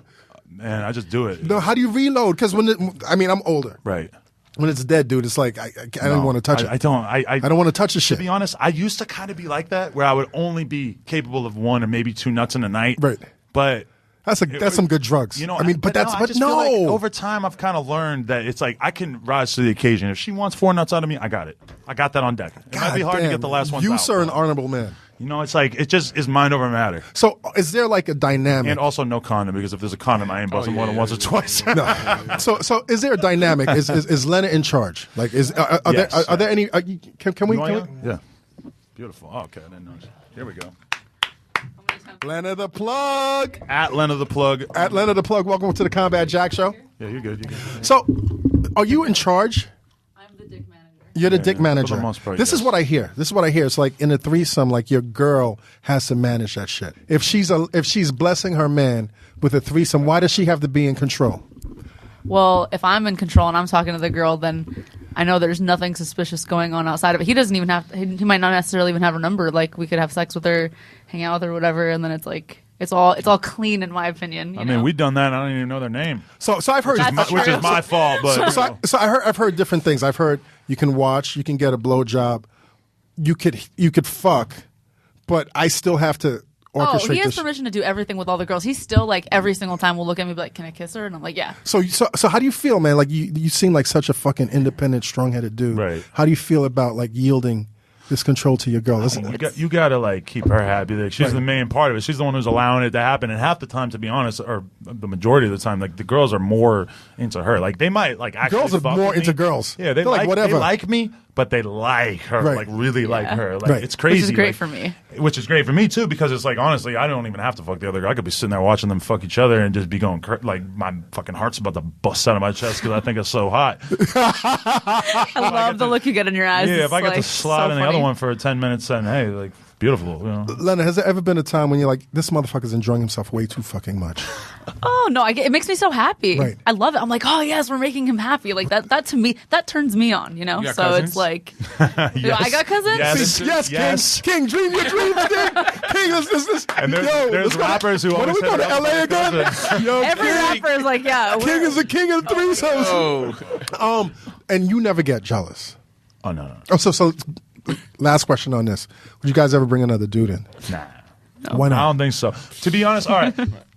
Man, I just do it. No, how do you reload? Because I'm older. Right. When it's dead, dude, it's like I don't want to touch it. I don't want to touch the shit. To be honest, I used to kind of be like that, where I would only be capable of 1 or maybe 2 nuts in a night. Right. But that's some good drugs. I mean, but over time I've kind of learned that it's like I can rise to the occasion. If she wants 4 nuts out of me, I got it. I got that on deck. It might be hard to get the last one. You, sir, an honorable man. It's like it just is mind over matter. So is there like a dynamic? And also no condom, because if there's a condom, I ain't busting more than once or twice. No. So is there a dynamic? Is Lena in charge? Like are there any? Can we? Yeah. Beautiful. Oh, okay, I didn't know. Here we go. Lena The Plug. At Lena The Plug. At Lena The Plug. Welcome to the Combat Jack Show. Yeah, you're good. So, are you in charge? I'm the dick manager. You're the dick manager. For the most part, this is what I hear. It's like in a threesome, like your girl has to manage that shit. If she's blessing her man with a threesome, why does she have to be in control? Well, if I'm in control and I'm talking to the girl, then I know there's nothing suspicious going on outside of it. He doesn't even have. He might not necessarily even have her number. Like, we could have sex with her, hang out with her, whatever, and then it's like it's all clean, in my opinion. I mean, we've done that. I don't even know their name. So I've heard, which is my fault. But so I've heard different things. I've heard you can watch, you can get a blowjob, you could fuck, but I still have to orchestrate he has this? permission to do everything with all the girls. He's still like every single time will look at me and be like, "Can I kiss her?" And I'm like, "Yeah." So how do you feel, man? Like you seem like such a fucking independent, strong-headed dude. Right. How do you feel about like yielding this control to your girl? I mean, you got to like keep her happy. Like, she's the main part of it. She's the one who's allowing it to happen. And half the time, to be honest, or the majority of the time, like the girls are more into her. Like they might like actually Girls are fuck more with into me. girls. Yeah, They're like whatever. They like me, but they like her. Right. Like really like her. Like Right. it's crazy. Which is great like, for me. Which is great for me too, because it's like honestly, I don't even have to fuck the other girl. I could be sitting there watching them fuck each other and just be going like my fucking heart's about to bust out of my chest because I think it's so hot. I love the look you get in your eyes. Yeah, It's, if I got like, to slide so in the other funny. one for 10 minutes, then hey, like beautiful. You know? Lena, has there ever been a time when you're like, this motherfucker's enjoying himself way too fucking much? Oh no, it makes me so happy. Right. I love it. I'm like, oh yes, we're making him happy. Like that to me, that turns me on. You know. You got So cousins? it's like, Yes. I got cousins. Yes. Yes, Yes. King, dream your dreams, King. King, this. And there's let's go to- rappers who when always are we going to hit it LA up again? with Yo, Every King, rapper is like, yeah. King is the king of threesomes. Oh, And you never get jealous. Oh no. Oh, so last question on this: would you guys ever bring another dude in? Nah. Why I not? don't think so. To be honest, all right.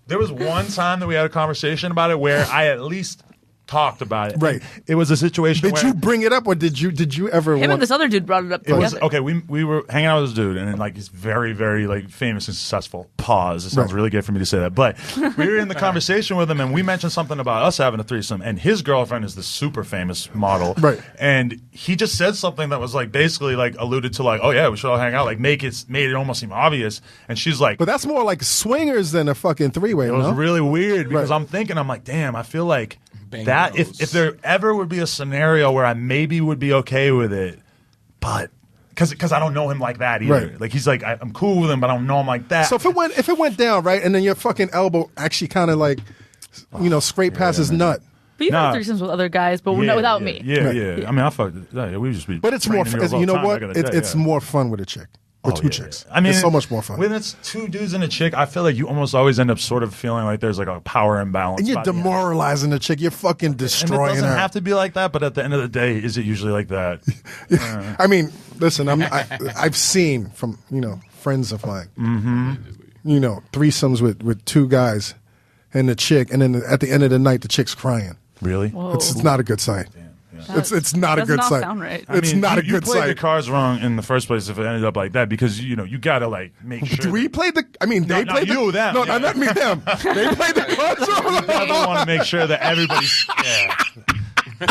There was one time that we had a conversation about it where I at least talked about it. Right. It was a situation Did where you bring it up, or did you ever? Him and this other dude brought it up it was together. okay. We were hanging out with this dude, and like he's very, very like famous and successful. Pause. It sounds Right. really good for me to say that, but we were in the conversation with him, and we mentioned something about us having a threesome, and his girlfriend is the super famous model, Right. And he just said something that was like basically like alluded to like, oh yeah, we should all hang out, like made it almost seem obvious, and she's like, But that's more like swingers than a fucking three-way. it was no? really weird because Right. I'm like, damn, I feel like Bang that those. if there ever would be a scenario where I maybe would be okay with it, but because I don't know him like that either. Right. Like he's like I'm cool with him, but I don't know him like that. So if it went down right, and then your fucking elbow actually kind of like, scraped past his nut. But you've Nah. had threesomes with other guys, but yeah, without yeah, me. Yeah, Right. yeah. I mean, I fucked. Yeah, we just be. But it's more. training girls all You know the time what? back in the day, It's yeah. more fun with a chick. Or Oh, two yeah, chicks. yeah. I mean, it's so much more fun. When it's two dudes and a chick, I feel like you almost always end up sort of feeling like there's like a power imbalance. And you're by the end. demoralizing the chick. You're fucking And it destroying doesn't her. have to be like that, but at the end of the day, is it usually like that? I mean, listen, I've seen from friends of mine, threesomes with two guys and the chick, and then at the end of the night, the chick's crying. Really? Whoa. It's not a good sight. It's not a does good not sight. sound right. It's not a you good played the sight. cards wrong in the first place if it ended up like that because you gotta like make sure. We played the. I mean, they not played you, the. them, No, yeah. not me. Them. They played the cards wrong. I want to make sure that everybody's. Yeah.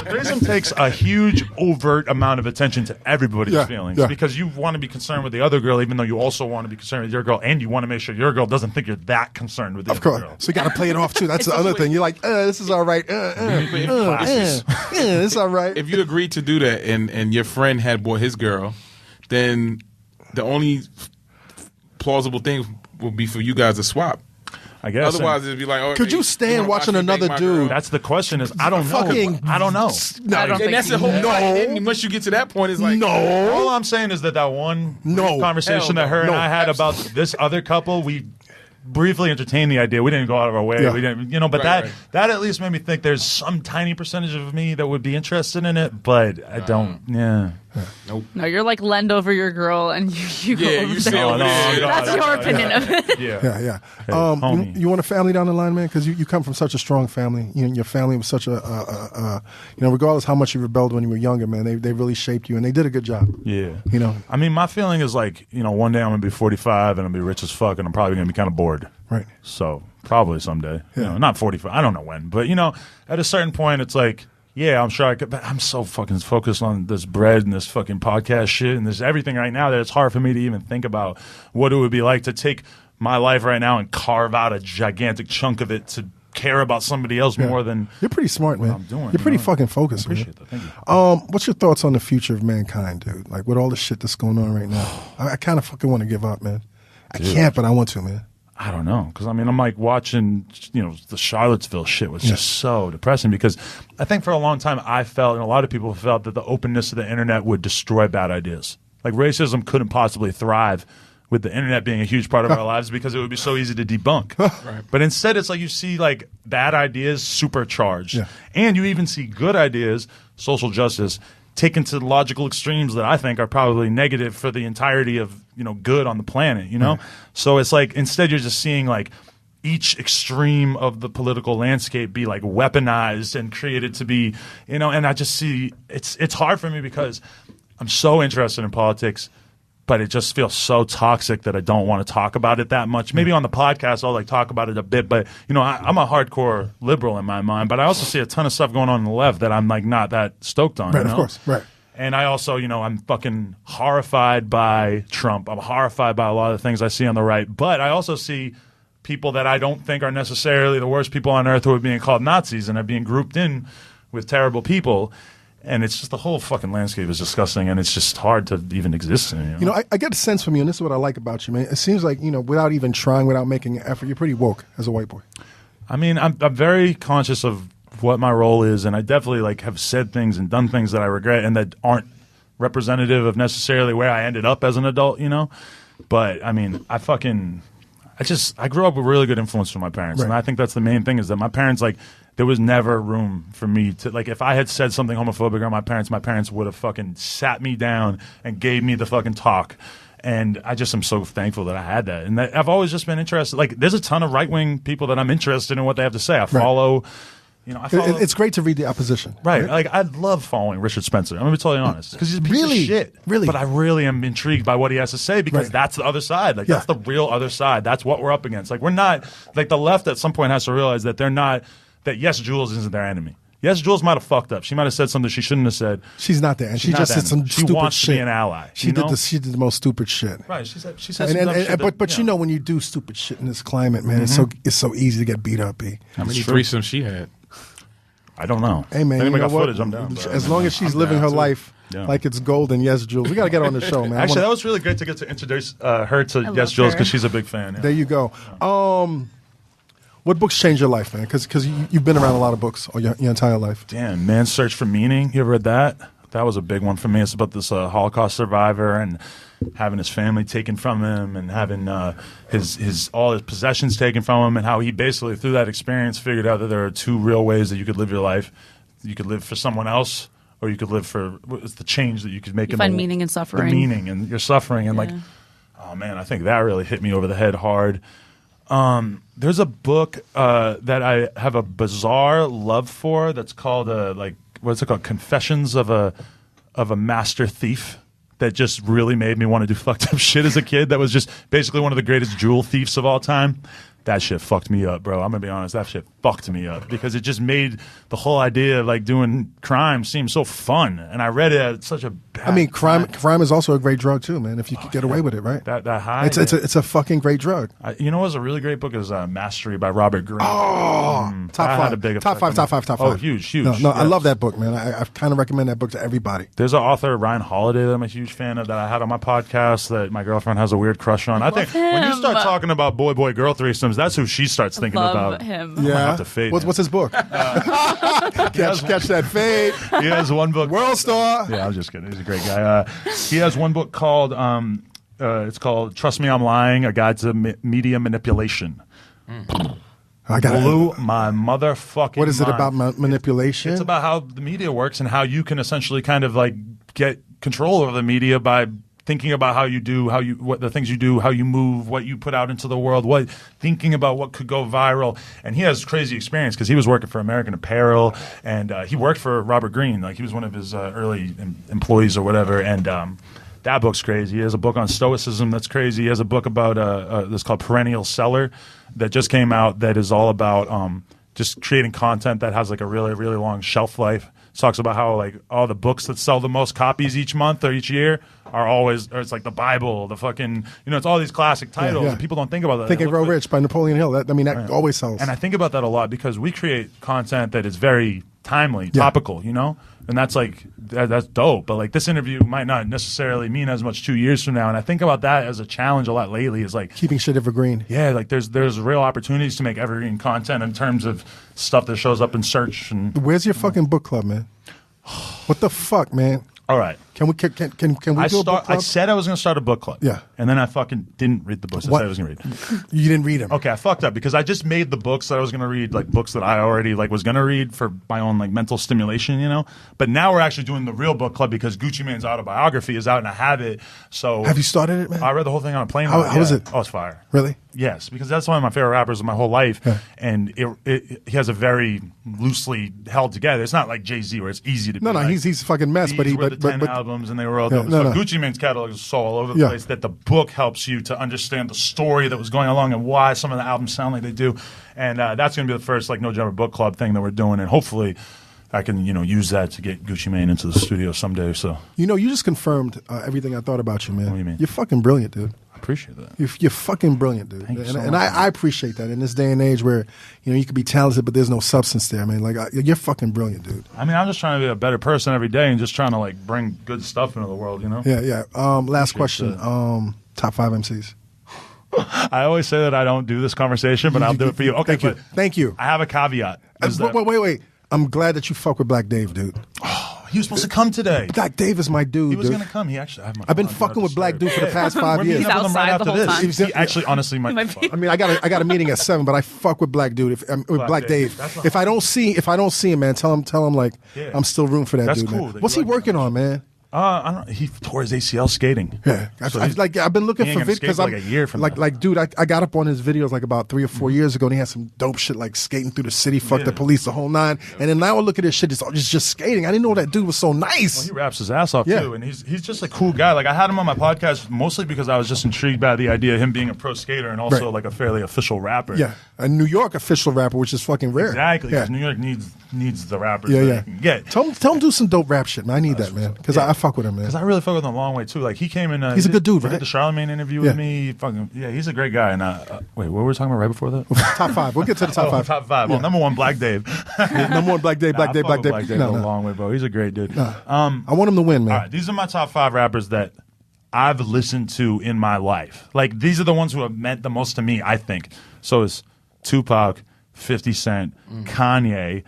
Threesome takes a huge overt amount of attention to everybody's Yeah, feelings yeah. because you want to be concerned with the other girl, even though you also want to be concerned with your girl, and you want to make sure your girl doesn't think you're that concerned with the Of other course. girl. So you got to play it off too. That's the other thing. You're like, this is all right. It's all right. if you agreed to do that and your friend had bought his girl, then the only plausible thing would be for you guys to swap. I guess. Otherwise, it'd be like, oh, Could hey, you stand wanna watching watch me another bang my dude? girl? That's the question. Is I don't know. Fucking- I don't know. No, I don't And think that's you the whole. can. No. And once you get to that point, it's like, no. All I'm saying is that one No. conversation Hell that her no. and I had about this other couple, we briefly entertained the idea. We didn't go out of our way. Yeah. We didn't, but Right, right. that at least made me think there's some tiny percentage of me that would be interested in it, but I don't. Yeah. nope. No, you're like lend over your girl, and you go Yeah, over you there. say over no, there. no, That's your opinion of it. Yeah. Yeah. Hey, homie. You want a family down the line, man? Because you come from such a strong family. Your family was such a regardless how much you rebelled when you were younger, man, they really shaped you, and they did a good job. Yeah. I I mean, my feeling is like, one day I'm going to be 45 and I'm going to be rich as fuck and I'm probably going to be kind of bored. Right. So probably someday, Yeah. not 45. I don't know when, but at a certain point, it's like, yeah, I'm sure I could, but I'm so fucking focused on this bread and this fucking podcast shit and this everything right now that it's hard for me to even think about what it would be like to take my life right now and carve out a gigantic chunk of it to care about somebody else more than You're pretty smart, man. I'm doing, You're pretty you know? fucking focused, man. appreciate that. Thank you. What's your thoughts on the future of mankind, dude? Like with all the shit that's going on right now, I kind of fucking want to give up, man. I can't, but I want to, man. I don't know, because I'm like watching, the Charlottesville shit was just so depressing because I think for a long time I felt, and a lot of people felt, that the openness of the internet would destroy bad ideas. Like racism couldn't possibly thrive with the internet being a huge part of our lives because it would be so easy to debunk. Right. But instead, it's like you see like bad ideas supercharged, Yeah. and you even see good ideas, social justice, taken to logical extremes that I think are probably negative for the entirety of, good on the planet, So it's like, instead you're just seeing like each extreme of the political landscape be like weaponized and created to be, and I just see it's hard for me because I'm so interested in politics, but it just feels so toxic that I don't want to talk about it that much. Maybe on the podcast I'll like talk about it a bit, but I'm a hardcore liberal in my mind, but I also see a ton of stuff going on the left that I'm like not that stoked on. Right, of course, right. And I also, I'm fucking horrified by Trump. I'm horrified by a lot of the things I see on the right, but I also see people that I don't think are necessarily the worst people on earth who are being called Nazis and are being grouped in with terrible people. And it's just the whole fucking landscape is disgusting, and it's just hard to even exist in. I get a sense from you, and this is what I like about you, man. It seems like, without even trying, without making an effort, you're pretty woke as a white boy. I mean, I'm very conscious of what my role is, and I definitely like have said things and done things that I regret and that aren't representative of necessarily where I ended up as an adult, But I mean, I grew up with really good influence from my parents, and I think that's the main thing is that my parents there was never room for me to if I had said something homophobic around my parents would have fucking sat me down and gave me the fucking talk. And I just am so thankful that I had that. And that I've always just been interested. There's a ton of right-wing people that I'm interested in what they have to say. I follow. It's great to read the opposition. Right. I love following Richard Spencer. I'm going to be totally honest. Because he's a piece of shit. Really? But I really am intrigued by what he has to say because that's the other side. That's the real other side. That's what we're up against. We're not, the left at some point has to realize that they're not, that yes, Jules isn't their enemy. Yes, Jules might have fucked up. She might have said something she shouldn't have said. She's not there. And she just did some stupid shit. She wants to be an ally. She did the most stupid shit. Right. She said some dumb shit. But when you do stupid shit in this climate, man, it's so easy to get beat up, B. How many threesomes she had? I don't know. Hey, man, anybody got footage, I'm down. As long as she's living her life like it's golden, yes, Jules. We got to get on the show, man. Actually, that was really great to get to introduce her to Yes, Jules, because she's a big fan. Yeah. There you go. What books changed your life, man? Because you've been around a lot of books all your entire life. Damn, Man's Search for Meaning. You ever read that? That was a big one for me. It's about this Holocaust survivor and having his family taken from him and having all his possessions taken from him, and how he basically, through that experience, figured out that there are two real ways that you could live your life. You could live for someone else, or you could live for the change that you could make. You find meaning in suffering. The meaning and your suffering. And oh man, I think that really hit me over the head hard. There's a book that I have a bizarre love for that's called what's it called? Confessions of a Master Thief. That just really made me want to do fucked up shit as a kid. That was just basically one of the greatest jewel thieves of all time. That shit fucked me up, bro. I'm going to be honest. That shit fucked me up because it just made the whole idea of doing crime seem so fun. And I read it at such a bad crime is also a great drug too, man, if you could get away with it, right? That high. It's a fucking great drug. What was a really great book is Mastery by Robert Greene. Oh, top five. Oh, huge. No, yes. I love that book, man. I kind of recommend that book to everybody. There's an author, Ryan Holiday, that I'm a huge fan of, that I had on my podcast that my girlfriend has a weird crush on. I think when you start talking about boy-girl threesomes, that's who she starts thinking about. Him. Yeah. Fade, what's his book? Catch that fade. He has one book. World Star. Yeah, I'm just kidding. He's a great guy. He has one book called it's called Trust Me, I'm Lying: A Guide to Media Manipulation. Blew my motherfucking What is it mind. about manipulation? It's about how the media works and how you can essentially kind of get control over the media by thinking about what the things you do, how you move, what you put out into the world, thinking about what could go viral. And he has crazy experience because he was working for American Apparel, and he worked for Robert Greene. He was one of his early employees or whatever. And that book's crazy. He has a book on stoicism that's crazy. He has a book about that's called Perennial Seller that just came out that is all about just creating content that has a really, really long shelf life. It talks about how all the books that sell the most copies each month or each year are always, or it's the Bible, the fucking, it's all these classic titles. And people don't think about that. Think and Grow Rich by Napoleon Hill. That always sells. And I think about that a lot because we create content that is very timely, topical, and that's that's dope. But this interview might not necessarily mean as much 2 years from now. And I think about that as a challenge a lot lately. Is keeping shit evergreen. Yeah, there's real opportunities to make evergreen content in terms of stuff that shows up in search. And where's your fucking book club, man? What the fuck, man? All right. Can we do a book club? I said I was going to start a book club. Yeah. And then I fucking didn't read the books I said I was going to read. You didn't read them. Okay, I fucked up because I just made the books that I was going to read, like books that I already like was going to read for my own like mental stimulation, you know. But now we're actually doing the real book club because Gucci Mane's autobiography is out and I have it. So have you started it, man? I read the whole thing on a plane. How was it? Oh, it's fire. Really? Yes, because that's one of my favorite rappers of my whole life, and he has a very loosely held together. It's not like Jay-Z where it's easy to. No, he's a fucking mess. But the 10 albums and they were all dope. Gucci Mane's catalog is so all over the place that the book helps you to understand the story that was going along and why some of the albums sound like they do, and that's going to be the first like No Jumper Book Club thing that we're doing, and hopefully I can use that to get Gucci Mane into the studio someday. So you just confirmed everything I thought about you, man. What do you mean? You're fucking brilliant, dude. Appreciate that. You're fucking brilliant, dude. And I appreciate that in this day and age where you could be talented but there's no substance there, man. Like you're fucking brilliant, dude. I mean, I'm just trying to be a better person every day and just trying to like bring good stuff into the world, Yeah. Last question. Top 5 MCs. I always say that I don't do this conversation, but I'll do it for you. Okay, Thank you. I have a caveat. Wait. I'm glad that you fuck with Black Dave, dude. He was supposed to come today. Black Dave is my dude. He was going to come. I've been fucking with Black Dude for the past 5 years. He's outside the whole time. He actually, honestly, I mean, I got a meeting at 7, but I fuck with Black Dude. With Black Dave. If I don't see him, man, tell him like I'm still rooting for that dude. That's cool. Man. What's he working on, man? I don't know. He tore his ACL skating. Yeah, I've been looking for videos because I'm like a year from dude. I got up on his videos like about 3 or 4 years ago, and he had some dope shit like skating through the city, fuck the police, the whole nine. And then now I look at this shit, it's just skating. I didn't know that dude was so nice. Well, he raps his ass off too, and he's just a cool guy. Like I had him on my podcast mostly because I was just intrigued by the idea of him being a pro skater and also like a fairly official rapper. Yeah, a New York official rapper, which is fucking rare. Exactly, because New York needs the rappers. Yeah. Get. Tell him do some dope rap shit, man. I need that, man, because I fuck with him, man. Because I really fuck with him a long way too. Like he came in. He's a good dude, right? He did the Charlemagne interview with me. He's a great guy. And wait, what were we talking about right before that? Top 5. We'll get to the top 5. Top 5. Well, number 1, Black Dave. Number 1, Black Dave. Black Dave. Black Dave a long way, bro. He's a great dude. I want him to win, man. All right, these are my top 5 rappers that I've listened to in my life. Like these are the ones who have meant the most to me, I think. So it's Tupac, 50 Cent, Kanye,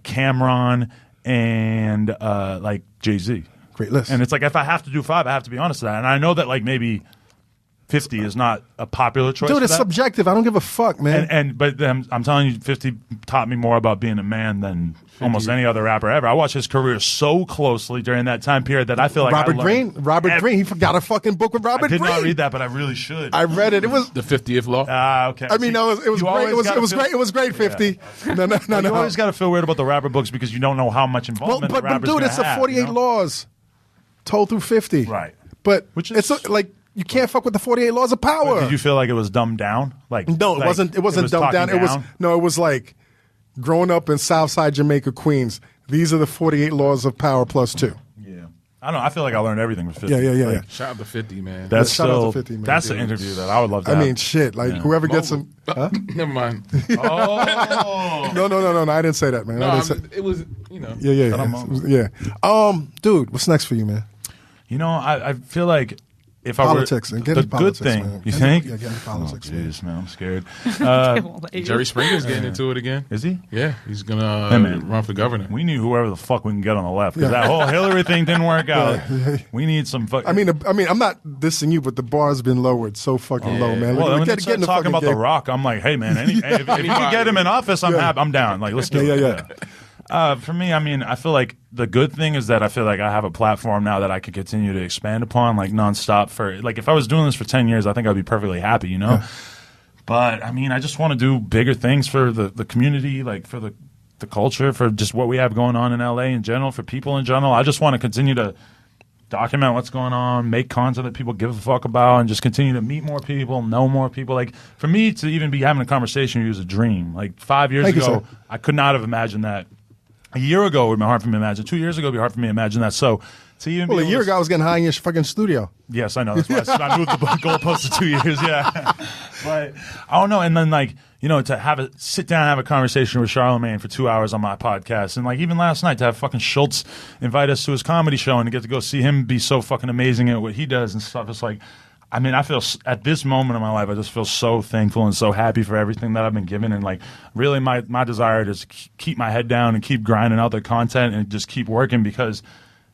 Cameron, and like Jay-Z. Great list. And it's like if I have to do 5, I have to be honest with that. And I know that like maybe 50 is not a popular choice. Dude, it's subjective. I don't give a fuck, man. But I'm telling you, 50 taught me more about being a man than almost any other rapper ever. I watched his career so closely during that time period that I feel like Robert Greene. He forgot a fucking book with Robert Greene. I did not read that, but I really should. I read it. It was the 50th Law. Okay. I mean, no, it was great. It was great. 50. No. You always got to feel weird about the rapper books because you don't know how much involvement the rapper's dude, it's have, a 48 laws told through 50. Right. But it's like you can't fuck with the 48 laws of power. But did you feel like it was dumbed down? Like no, it wasn't. It wasn't dumbed down. It was like growing up in Southside Jamaica, Queens. These are the 48 laws of power plus 2. Yeah. I don't know. I feel like I learned everything with 50. Yeah. Shout out to 50, man. That's shout out to 50, man. That's an interview that I would love to have. I mean, shit. Like whoever gets him. Huh? Never mind. Oh. No. I didn't say that, man. It was, Yeah. Dude, what's next for you, man? I feel like if politics, I were and get the into politics, good thing, man. you think? Yeah, get into politics. Jeez, man, I'm scared. Jerry Springer's getting into it again. Is he? Yeah, he's gonna run for governor. We need whoever the fuck we can get on the left because that whole Hillary thing didn't work out. We need some. I mean, I'm not dissing you, but the bar's been lowered so fucking low, man. Well, when they start talking about The Rock, I'm like, hey, man, if you can get him in office, I'm down. Like, let's do it. Yeah. For me, I mean, I feel like the good thing is that I feel like I have a platform now that I can continue to expand upon, like nonstop. For like, if I was doing this for 10 years, I think I'd be perfectly happy, Yeah. But I mean, I just want to do bigger things for the community, like for the culture, for just what we have going on in LA in general, for people in general. I just want to continue to document what's going on, make content that people give a fuck about, and just continue to meet more people, know more people. Like for me to even be having a conversation with you is a dream. Like 5 years ago, I could not have imagined that. A year ago it would be hard for me to imagine. 2 years ago it would be hard for me to imagine that. So to even a year ago I was getting high in your fucking studio. Yes, I know. That's why I moved the goalpost to 2 years. Yeah, but I don't know. And then to sit down and have a conversation with Charlemagne for 2 hours on my podcast, and like even last night to have fucking Schultz invite us to his comedy show and to get to go see him be so fucking amazing at what he does and stuff. It's like, I mean, I feel at this moment in my life, I just feel so thankful and so happy for everything that I've been given. And like, really, my desire is to keep my head down and keep grinding out the content and just keep working because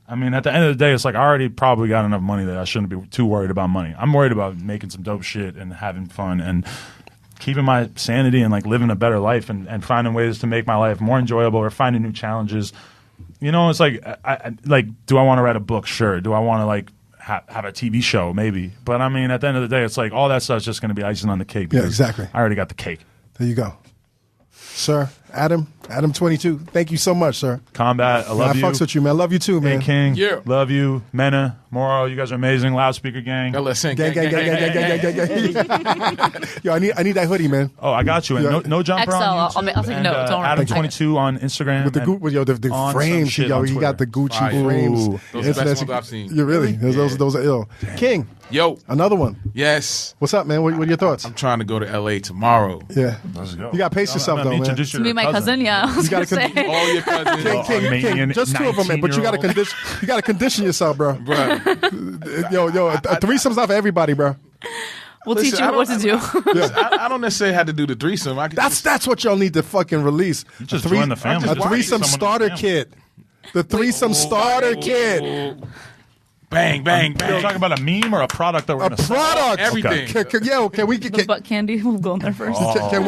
I mean, at the end of the day, it's like I already probably got enough money that I shouldn't be too worried about money. I'm worried about making some dope shit and having fun and keeping my sanity and like living a better life and finding ways to make my life more enjoyable or finding new challenges. You know, it's like, do I want to write a book? Sure. Do I want to like have a TV show? Maybe. But I mean, at the end of the day, it's like all that stuff's just going to be icing on the cake. Yeah, exactly. I already got the cake. There you go. Sir, Adam 22. Thank you so much, sir. Combat, I love you. I fucks with you, man. Love you too, man. Hey, King. Yeah. Love you. Mena, Moro, you guys are amazing. Loudspeaker gang. LSN. Gang. Yo, I need that hoodie, man. Oh, I got you. And Yeah. no jumper XL, on YouTube. I'll take notes. Don't worry. Adam22 on Instagram. With the on some frames, shit yo, on you got the Twitter. Gucci Fire. frames. Ooh. Those are the best ones I've seen. You really? Those are ill. King, Yo. another one. Yes. What's up, man? What are your thoughts? I'm trying to go to LA tomorrow. Yeah. Let's go. You gotta pace yourself, I'm gonna though, man. introduce you To to be my cousin, yeah. I was You gotta gonna say. All your cousins. King, Armenian just two of them, man. But you gotta 19-year-old. you gotta condition yourself, bro. Bruh. Yo, a threesome's not for everybody, bro. We'll Listen, teach you I what to do. I don't necessarily have to do the threesome. I could That's what y'all need to fucking release. just join the family. A Just threesome watch starter someone in the kit. The threesome starter kit. bang, bang, You're bang. talking about a meme or a product that we're A going to sell? product. Everything. Can we The butt candy. We'll go in there first. Can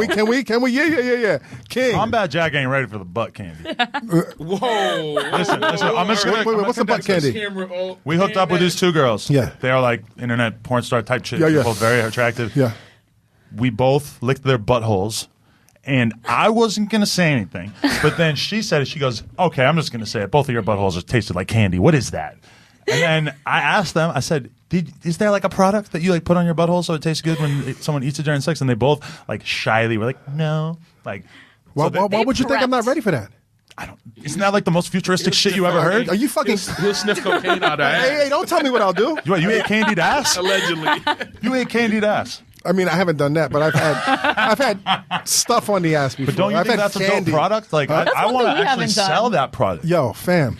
we? Yeah. King. Combat Jack ain't ready for the butt candy. Whoa. Listen, I'm just Wait, what's the butt candy? We hooked up with these two girls. Yeah. They are like internet porn star type chicks. Yeah. They're both very attractive. Yeah. We both licked their buttholes. And I wasn't going to say anything. But then she said it. She goes, okay, I'm just going to say it. Both of your buttholes are tasted like candy. What is that? And then I asked them, I said, is there like a product that you like put on your butthole so it tastes good when someone eats it during sex? And they both like shyly were like, no. Like, Why would you think I'm not prepped. ready for that? I don't. Isn't that like the most futuristic shit you ever heard? Are you fucking? He'll sniff cocaine out of her ass. Hey, don't tell me what I'll do. You ate candied ass? Allegedly. You ate candied ass. I mean, I haven't done that, but I've had stuff on the ass before. But don't you I've think had that's candy. a dope product? Like, I one want to thing we actually haven't done. sell that product. Yo, fam.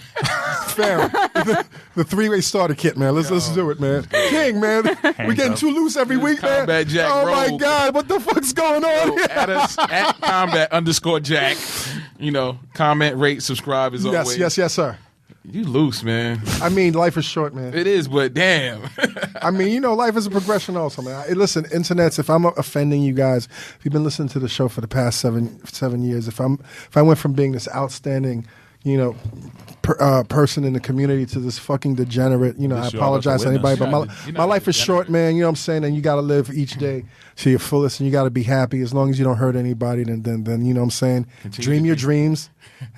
The three-way starter kit, man. Let's do it, man. King, man. We're getting up. too loose every week, man. Combat Jack Oh my roll. God, what the fuck's going on? At us at combat_Jack. You know, comment, rate, subscribe as always. Yes, sir. You loose, man. I mean, life is short, man. It is, but damn. I mean, life is a progression also, man. Listen, internets, if I'm offending you guys, if you've been listening to the show for the past seven years, if I went from being this outstanding, person in the community to this fucking degenerate, I you all apologize to have to anybody, witness. but my life is short, man. You know what I'm saying? And you got to live each day to your fullest, and you got to be happy. As long as you don't hurt anybody, then you know what I'm saying? Dream your dreams,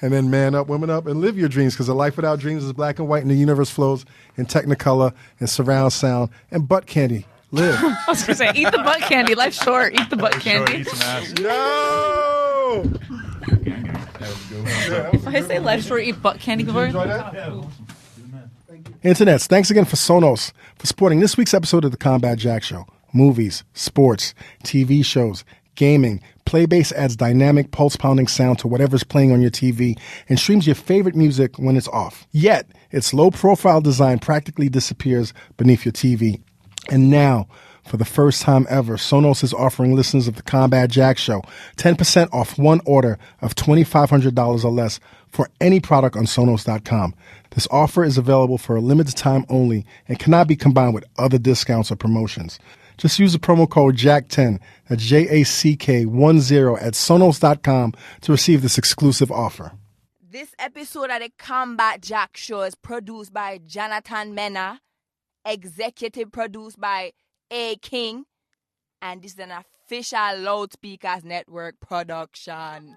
and then man up, women up, and live your dreams, because a life without dreams is black and white, and the universe flows in Technicolor and surround sound and butt candy. Live. I was going to say, eat the butt candy. Life's short. Eat the butt Sure, candy. eat some ass. Yo! If I say life's short, eat butt candy. Internets, thanks again for Sonos for supporting this week's episode of the Combat Jack Show. Movies, sports, TV shows, gaming. Playbase adds dynamic, pulse-pounding sound to whatever's playing on your TV and streams your favorite music when it's off. Yet, its low-profile design practically disappears beneath your TV. And now, for the first time ever, Sonos is offering listeners of the Combat Jack Show 10% off one order of $2,500 or less for any product on Sonos.com. This offer is available for a limited time only and cannot be combined with other discounts or promotions. Just use the promo code JACK10, that's JACK10 at Sonos.com to receive this exclusive offer. This episode of the Combat Jack Show is produced by Jonathan Mena, executive produced by A. King, and this is an official Loudspeakers Network production.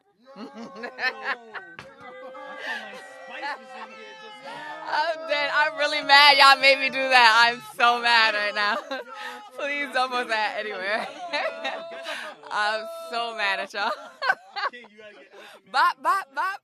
I'm dead. I'm really mad y'all made me do that. I'm so mad right now. Please don't put that anywhere. I'm so mad at y'all. Bop, bop, bop.